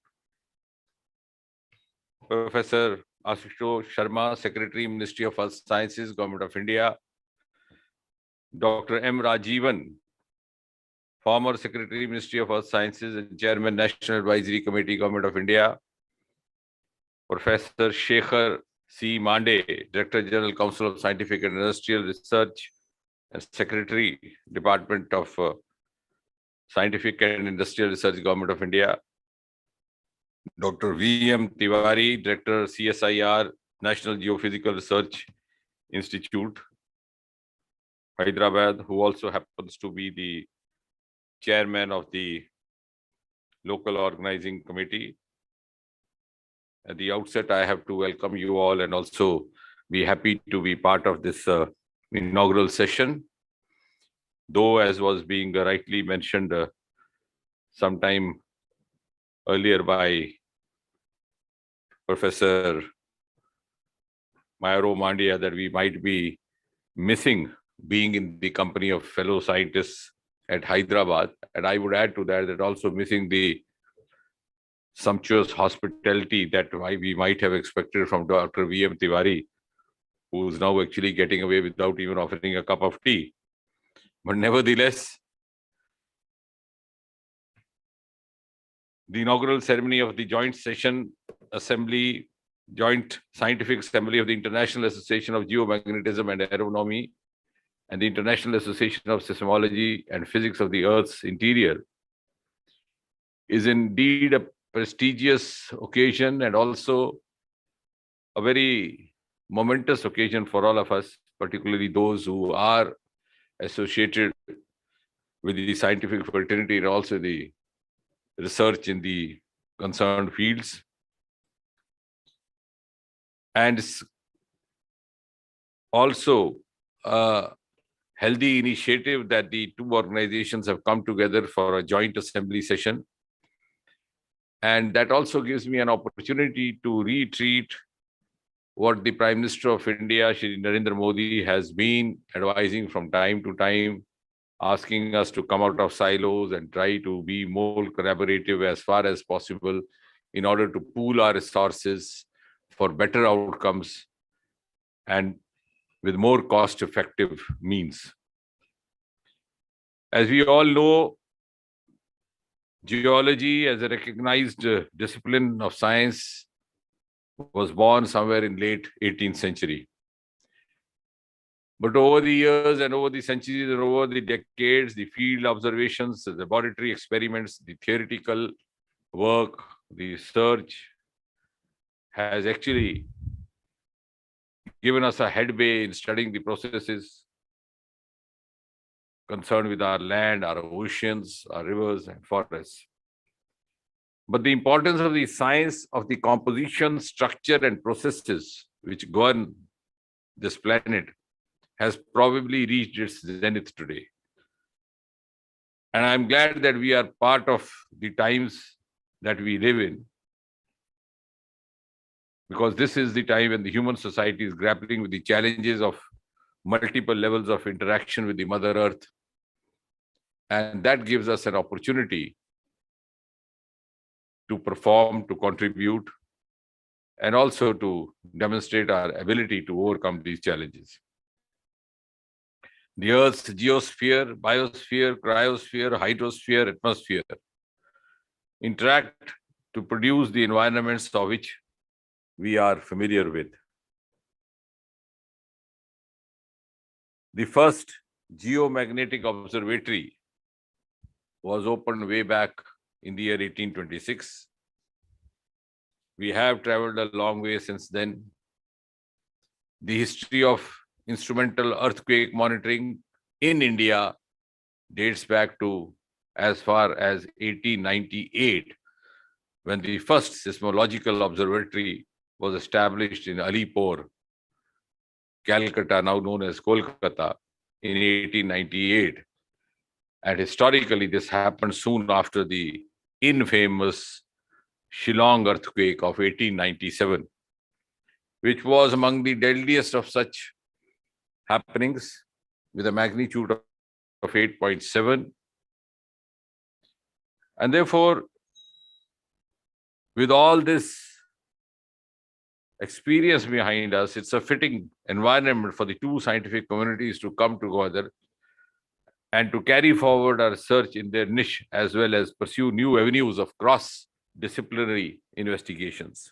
Professor Ashutosh Sharma, Secretary, Ministry of Earth Sciences, Government of India, Dr. M. Rajivan, former Secretary, Ministry of Earth Sciences and Chairman, National Advisory Committee, Government of India, Professor Shekhar C. Mande, Director General, Council of Scientific and Industrial Research and Secretary, Department of Scientific and Industrial Research, Government of India, Dr. V.M. Tiwari, Director, CSIR, National Geophysical Research Institute, Hyderabad, who also happens to be the chairman of the local organizing committee. At the outset, I have to welcome you all and also be happy to be part of this inaugural session. Though, as was being rightly mentioned sometime earlier by Professor Mayaro Mandia, that we might be missing being in the company of fellow scientists at Hyderabad. And I would add to that, that also missing the sumptuous hospitality that we might have expected from Dr. V.M. Tiwari, who is now actually getting away without even offering a cup of tea. But nevertheless, the inaugural ceremony of the Joint Scientific Assembly of the International Association of Geomagnetism and Aeronomy and the International Association of Seismology and Physics of the Earth's Interior is indeed a prestigious occasion and also a very momentous occasion for all of us, particularly those who are associated with the scientific fraternity and also the research in the concerned fields. And also a healthy initiative that the two organizations have come together for a joint assembly session. And that also gives me an opportunity to retreat what the Prime Minister of India, Shri Narendra Modi, has been advising from time to time, asking us to come out of silos and try to be more collaborative as far as possible in order to pool our resources for better outcomes and with more cost-effective means. As we all know, geology as a recognized discipline of science was born somewhere in late 18th century. But over the years and over the centuries and over the decades, the field observations, the laboratory experiments, the theoretical work, the research has actually given us a headway in studying the processes concerned with our land, our oceans, our rivers and forests. But the importance of the science of the composition, structure and processes which govern this planet has probably reached its zenith today. And I'm glad that we are part of the times that we live in, because this is the time when the human society is grappling with the challenges of multiple levels of interaction with the Mother Earth. And that gives us an opportunity to perform, to contribute, and also to demonstrate our ability to overcome these challenges. The Earth's geosphere, biosphere, cryosphere, hydrosphere, atmosphere interact to produce the environments of which we are familiar with. The first geomagnetic observatory was opened way back in the year 1826. We have traveled a long way since then. The history of instrumental earthquake monitoring in India dates back to as far as 1898, when the first seismological observatory was established in Alipore, Calcutta, now known as Kolkata, in 1898. And historically, this happened soon after the infamous Shillong earthquake of 1897, which was among the deadliest of such happenings, with a magnitude of 8.7. And therefore, with all this experience behind us, it's a fitting environment for the two scientific communities to come together and to carry forward our research in their niche, as well as pursue new avenues of cross-disciplinary investigations.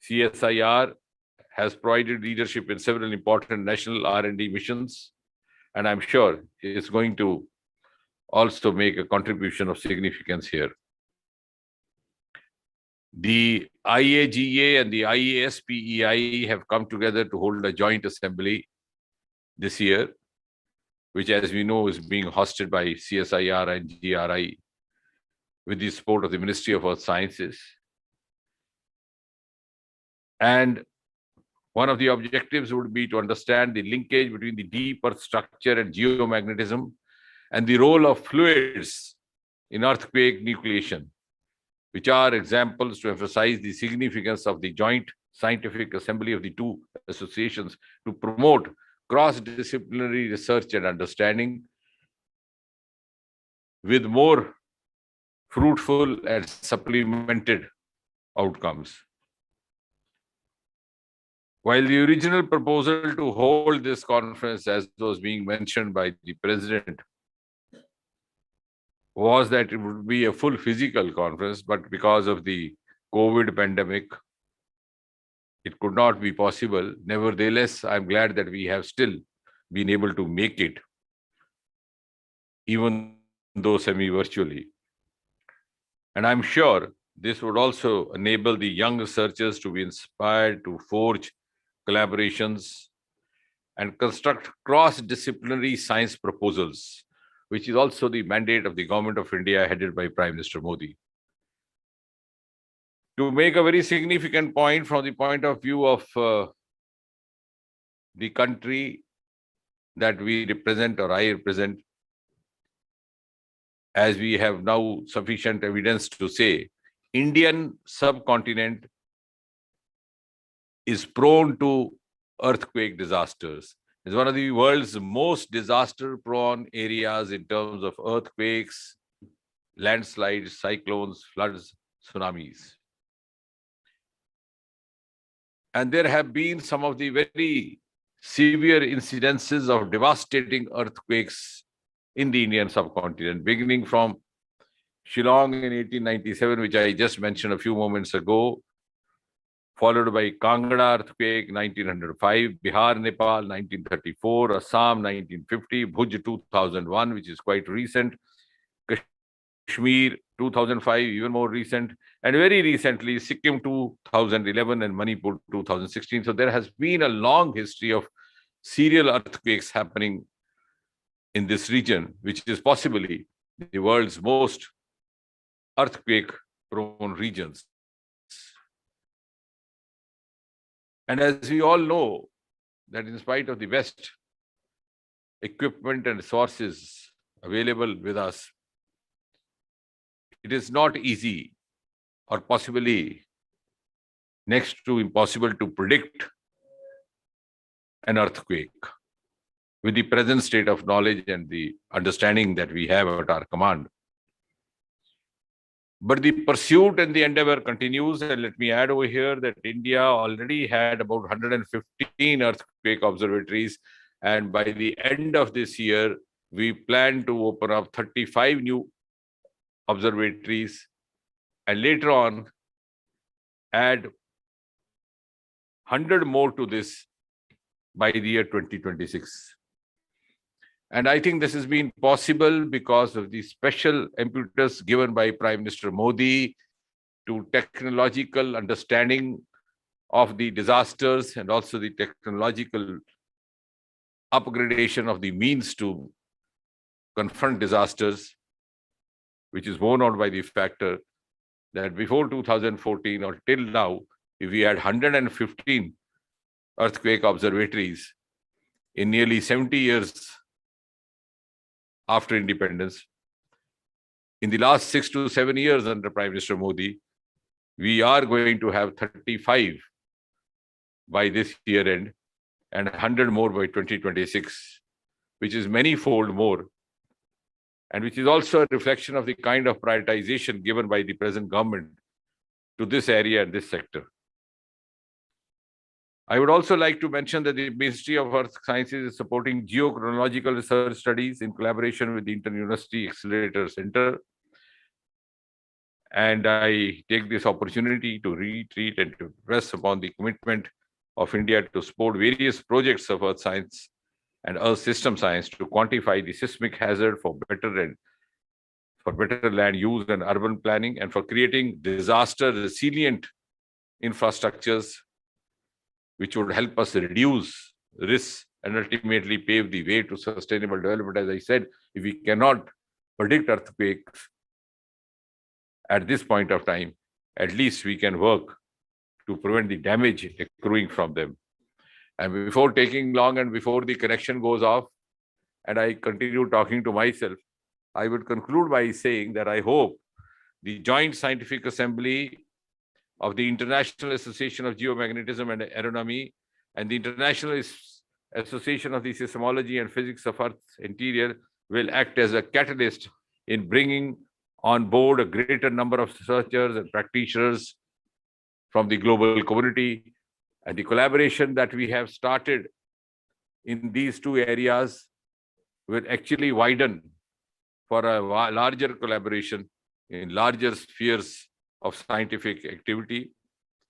CSIR has provided leadership in several important national R&D missions, and I'm sure it's going to also make a contribution of significance here. The IAGA and the IASPEI have come together to hold a joint assembly this year, which, as we know, is being hosted by CSIR and GRI with the support of the Ministry of Earth Sciences. And one of the objectives would be to understand the linkage between the deep earth structure and geomagnetism and the role of fluids in earthquake nucleation, which are examples to emphasize the significance of the joint scientific assembly of the two associations to promote cross-disciplinary research and understanding with more fruitful and supplemented outcomes. While the original proposal to hold this conference, as was being mentioned by the President, was that it would be a full physical conference, but because of the COVID pandemic, it could not be possible. Nevertheless, I'm glad that we have still been able to make it, even though semi-virtually. And I'm sure this would also enable the young researchers to be inspired to forge collaborations and construct cross-disciplinary science proposals, which is also the mandate of the Government of India headed by Prime Minister Modi. To make a very significant point from the point of view of the country that we represent, or I represent, as we have now sufficient evidence to say, Indian subcontinent is prone to earthquake disasters. It's one of the world's most disaster-prone areas in terms of earthquakes, landslides, cyclones, floods, tsunamis. And there have been some of the very severe incidences of devastating earthquakes in the Indian subcontinent, beginning from Shillong in 1897, which I just mentioned a few moments ago, followed by Kangra earthquake 1905, Bihar, Nepal 1934, Assam 1950, Bhuj 2001, which is quite recent, Kashmir 2005, even more recent, and very recently Sikkim 2011 and Manipur 2016. So there has been a long history of serial earthquakes happening in this region, which is possibly the world's most earthquake-prone regions. And as we all know, that in spite of the best equipment and resources available with us, it is not easy or possibly next to impossible to predict an earthquake with the present state of knowledge and the understanding that we have at our command. But the pursuit and the endeavor continues. And let me add over here that India already had about 115 earthquake observatories. And by the end of this year, we plan to open up 35 new observatories and later on add 100 more to this by the year 2026. And I think this has been possible because of the special impetus given by Prime Minister Modi to technological understanding of the disasters and also the technological upgradation of the means to confront disasters, which is borne out by the factor that before 2014 or till now, if we had 115 earthquake observatories in nearly 70 years after independence, in the last 6 to 7 years under Prime Minister Modi, we are going to have 35 by this year end and 100 more by 2026, which is many-fold more, and which is also a reflection of the kind of prioritization given by the present government to this area and this sector. I would also like to mention that the Ministry of Earth Sciences is supporting geochronological research studies in collaboration with the Inter-University Accelerator Center. And I take this opportunity to retreat and to press upon the commitment of India to support various projects of earth science and earth system science to quantify the seismic hazard for better land use and urban planning, and for creating disaster resilient infrastructures which would help us reduce risks and ultimately pave the way to sustainable development. As I said, if we cannot predict earthquakes at this point of time, at least we can work to prevent the damage accruing from them. And before taking long and before the connection goes off, and I continue talking to myself, I would conclude by saying that I hope the Joint Scientific Assembly of the International Association of Geomagnetism and Aeronomy and the International Association of the Seismology and Physics of Earth's Interior will act as a catalyst in bringing on board a greater number of researchers and practitioners from the global community. And the collaboration that we have started in these two areas will actually widen for a larger collaboration in larger spheres of scientific activity.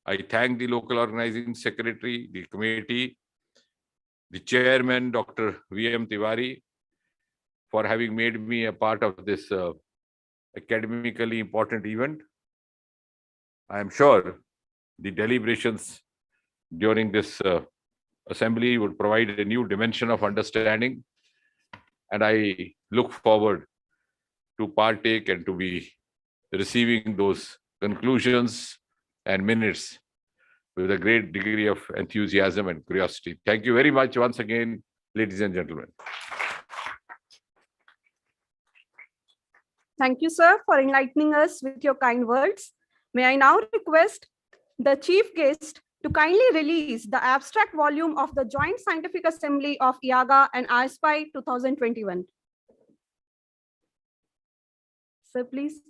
I thank the local organizing secretary, the committee, the chairman, Dr. V.M. Tiwari, for having made me a part of this academically important event. I am sure the deliberations during this assembly would provide a new dimension of understanding, and I look forward to partake and to be receiving those conclusions and minutes with a great degree of enthusiasm and curiosity. Thank you very much once again, ladies and gentlemen. Thank you, sir, for enlightening us with your kind words. May I now request the chief guest to kindly release the abstract volume of the Joint Scientific Assembly of IAGA and IASPEI 2021. Sir, please.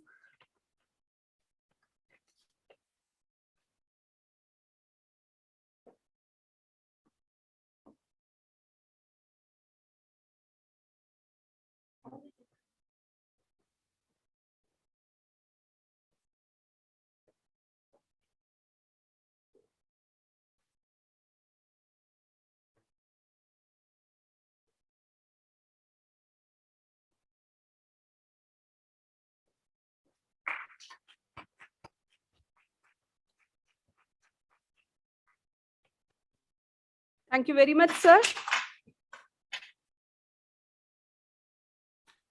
Thank you very much, sir.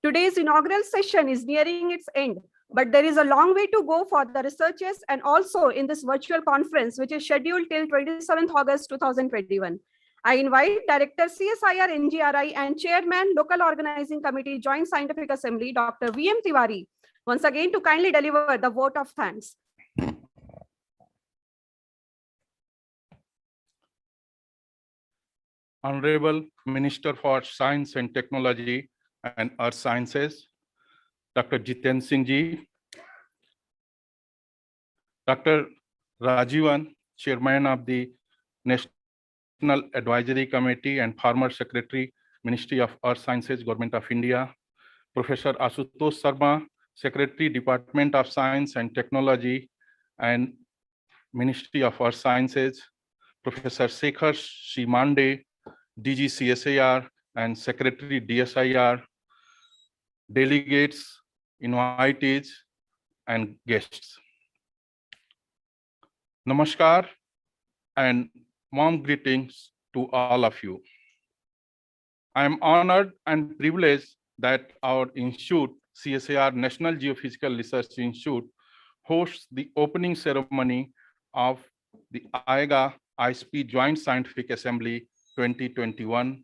Today's inaugural session is nearing its end, but there is a long way to go for the researchers and also in this virtual conference, which is scheduled till 27th August 2021. I invite Director CSIR NGRI and Chairman Local Organizing Committee Joint Scientific Assembly, Dr. VM Tiwari, once again to kindly deliver the vote of thanks. Honorable Minister for Science and Technology and Earth Sciences, Dr. Jiten Singh Ji, Dr. Rajivan, Chairman of the National Advisory Committee and former Secretary, Ministry of Earth Sciences, Government of India, Professor Asutosh Sharma, Secretary, Department of Science and Technology and Ministry of Earth Sciences, Professor Shekhar Shimande, DG CSIR and Secretary DSIR, delegates, invitees, and guests. Namaskar and warm greetings to all of you. I am honored and privileged that our institute, CSIR National Geophysical Research Institute, hosts the opening ceremony of the IAGA-IASPEI Joint Scientific Assembly 2021.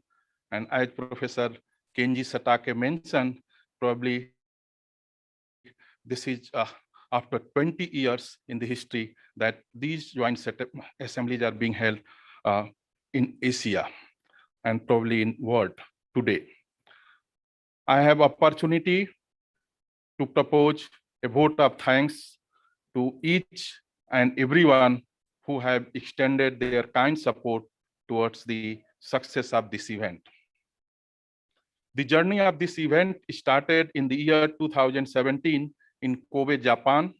And as Professor Kenji Satake mentioned, probably this is after 20 years in the history that these joint assemblies are being held in Asia and probably in world today. I have opportunity to propose a vote of thanks to each and everyone who have extended their kind support towards the success of this event. The journey of this event started in the year 2017 in Kobe, Japan,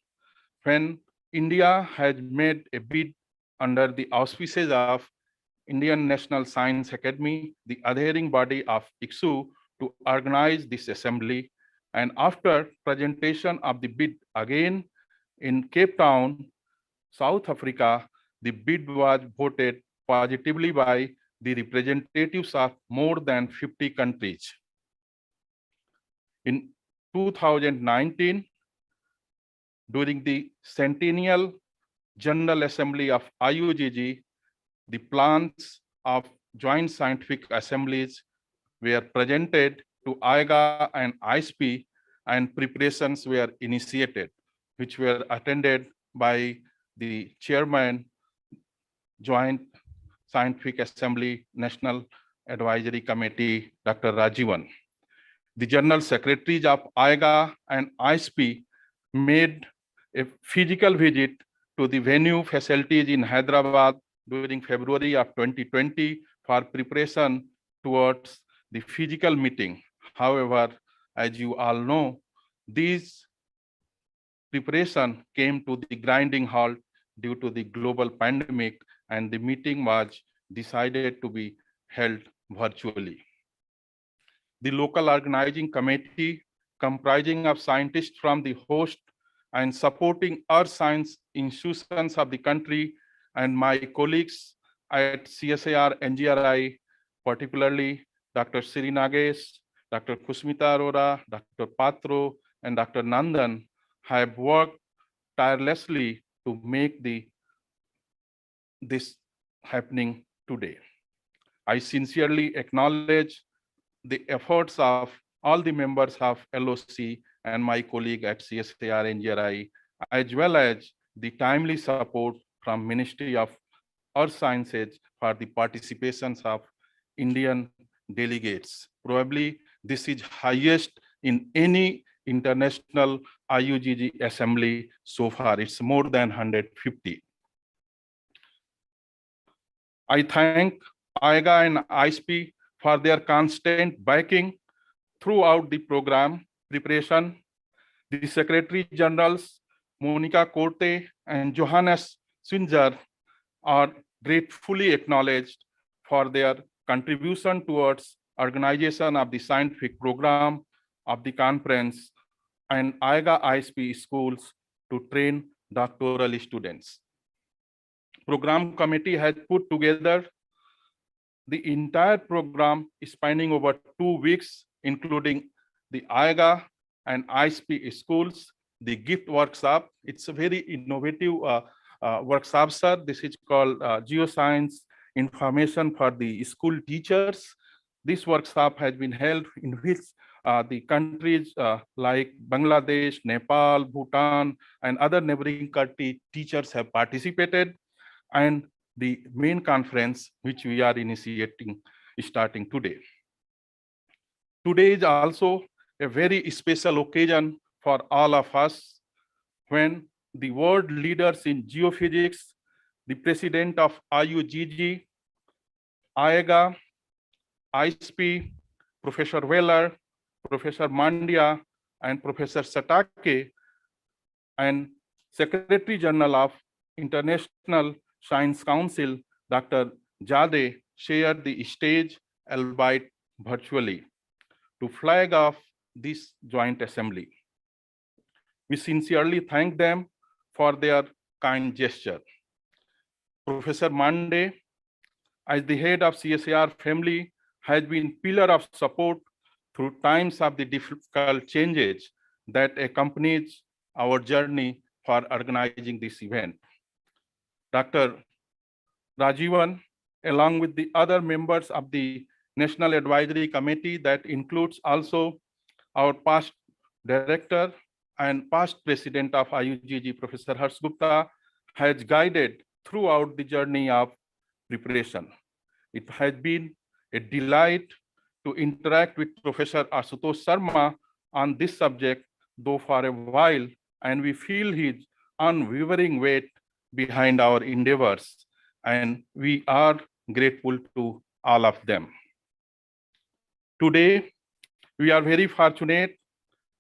when India has made a bid under the auspices of Indian National Science Academy, the adhering body of ICSU, to organize this assembly. And after presentation of the bid again in Cape Town, South Africa, the bid was voted positively by the representatives of more than 50 countries. In 2019, during the Centennial General Assembly of IUGG, the plans of joint scientific assemblies were presented to IAGA and IASPEI, and preparations were initiated, which were attended by the Chairman, Joint Scientific Assembly, National Advisory Committee, Dr. Rajivan. The General Secretaries of IAGA and IASPEI made a physical visit to the venue facilities in Hyderabad during February of 2020 for preparation towards the physical meeting. However, as you all know, these preparation came to the grinding halt due to the global pandemic, and the meeting was decided to be held virtually. The local organizing committee, comprising of scientists from the host and supporting earth science institutions of the country, and my colleagues at CSIR NGRI, particularly Dr. Sri Nagesh, Dr. Kusmita Arora, Dr. Patro, and Dr. Nandan, have worked tirelessly to make this happening today. I sincerely acknowledge the efforts of all the members of LOC and my colleague at CSIR NGRI, as well as the timely support from Ministry of Earth Sciences for the participations of Indian delegates. Probably this is highest in any international IUGG assembly so far. It's more than 150. I thank IAGA and IASPEI for their constant backing throughout the program preparation. The Secretary Generals, Monica Corte and Johannes Swinger, are gratefully acknowledged for their contribution towards organization of the scientific program of the conference and IAGA-IASPEI schools to train doctoral students. Program committee has put together The entire program is spanning over 2 weeks, including the IAGA and IASPEI schools, the gift workshop. It's a very innovative workshop, sir. This is called Geoscience Information for the School Teachers. This workshop has been held in which the countries like Bangladesh, Nepal, Bhutan, and other neighboring country teachers have participated. And the main conference, which we are initiating, starting today. Today is also a very special occasion for all of us when the world leaders in geophysics, the president of IUGG, IAGA, IASPEI, Professor Weller, Professor Mandia, and Professor Satake, and Secretary General of International Science Council, Dr. Jade, shared the stage, albeit virtually, to flag off this joint assembly. We sincerely thank them for their kind gesture. Professor Mande, as the head of CSIR family, has been pillar of support through times of the difficult changes that accompanies our journey for organizing this event. Dr. Rajivan, along with the other members of the National Advisory Committee that includes also our past director and past president of IUGG, Professor Harsh Gupta, has guided throughout the journey of preparation. It has been a delight to interact with Professor Ashutosh Sharma on this subject, though for a while, and we feel his unwavering weight behind our endeavors, and we are grateful to all of them. Today, we are very fortunate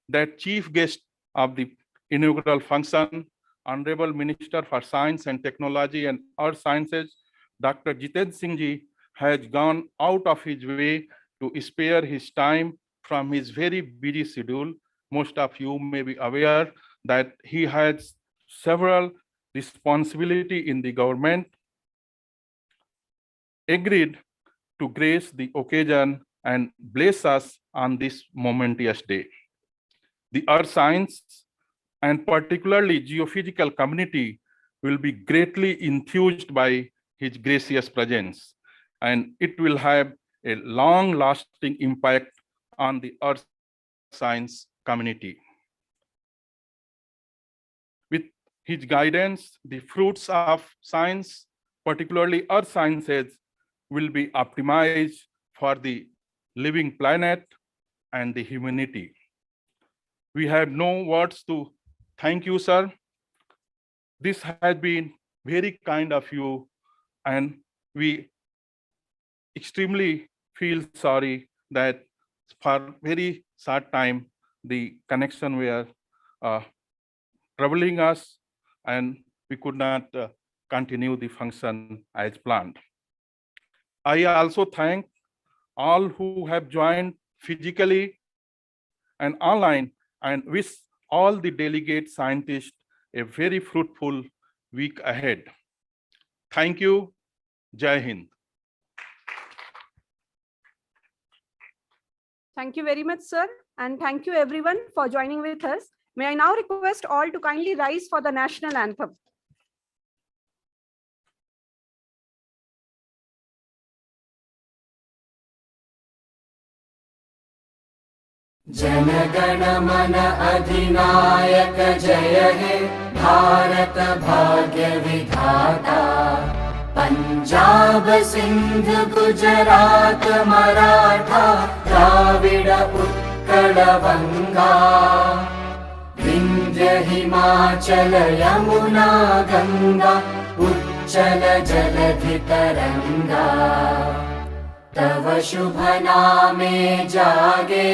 that chief guest of the inaugural function, Honorable Minister for Science and Technology and Earth Sciences, Dr. Jitendra Singh Ji, has gone out of his way to spare his time from his very busy schedule. Most of you may be aware that he has several responsibilities in the government, agreed to grace the occasion and bless us on this momentous day. The earth science and particularly geophysical community will be greatly enthused by his gracious presence, and it will have a long-lasting impact on the earth science community. With his guidance, the fruits of science, particularly earth sciences, will be optimized for the living planet and the humanity. We have no words to thank you, sir. This has been very kind of you, and we extremely feel sorry that for very short time, the connection were troubling us, and we could not continue the function as planned. I also thank all who have joined physically and online, and wish all the delegate scientists a very fruitful week ahead. Thank you. Jai Hind. Thank you very much, sir. And thank you everyone for joining with us. May I now request all to kindly rise for the national anthem. जनगण मन अधिनायक जय हे भारत भाग्य विधाता पंजाब सिंध गुजरात मराठा द्राविड उत्कल बंगा विंध्य हिमाचल यमुना गंगा उच्चल जलधि तरंगा तव शुभ नामे जागे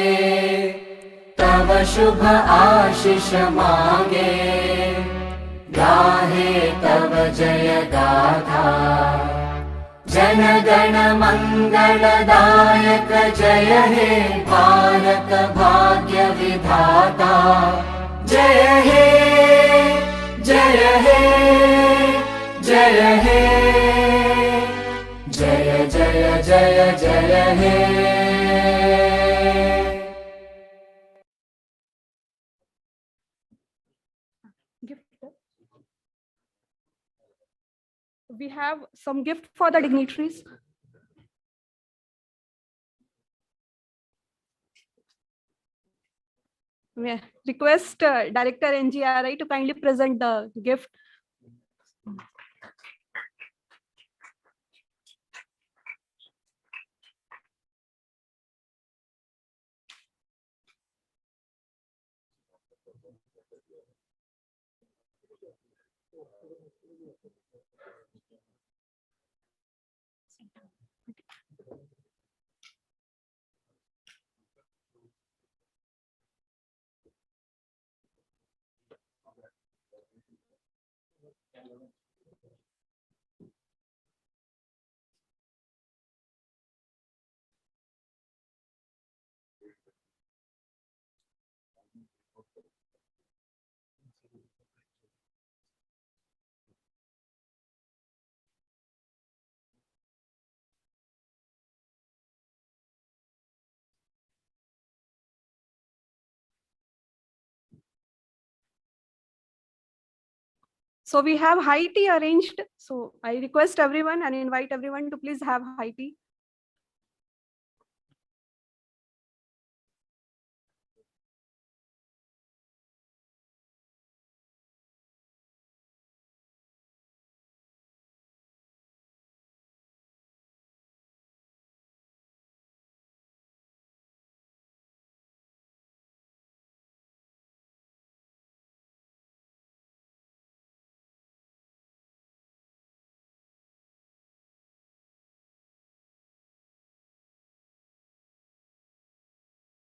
तव शुभ आशीष मांगे गाहे तव जय गाथा जन गण मंगलदायक जय हे भारत भाग्य विधाता जय हे जय हे जय हे जय जय जय जय जय हे We have some gift for the dignitaries. We request Director NGRI to kindly present the gift. So we have high tea arranged. So I request everyone and invite everyone to please have high tea.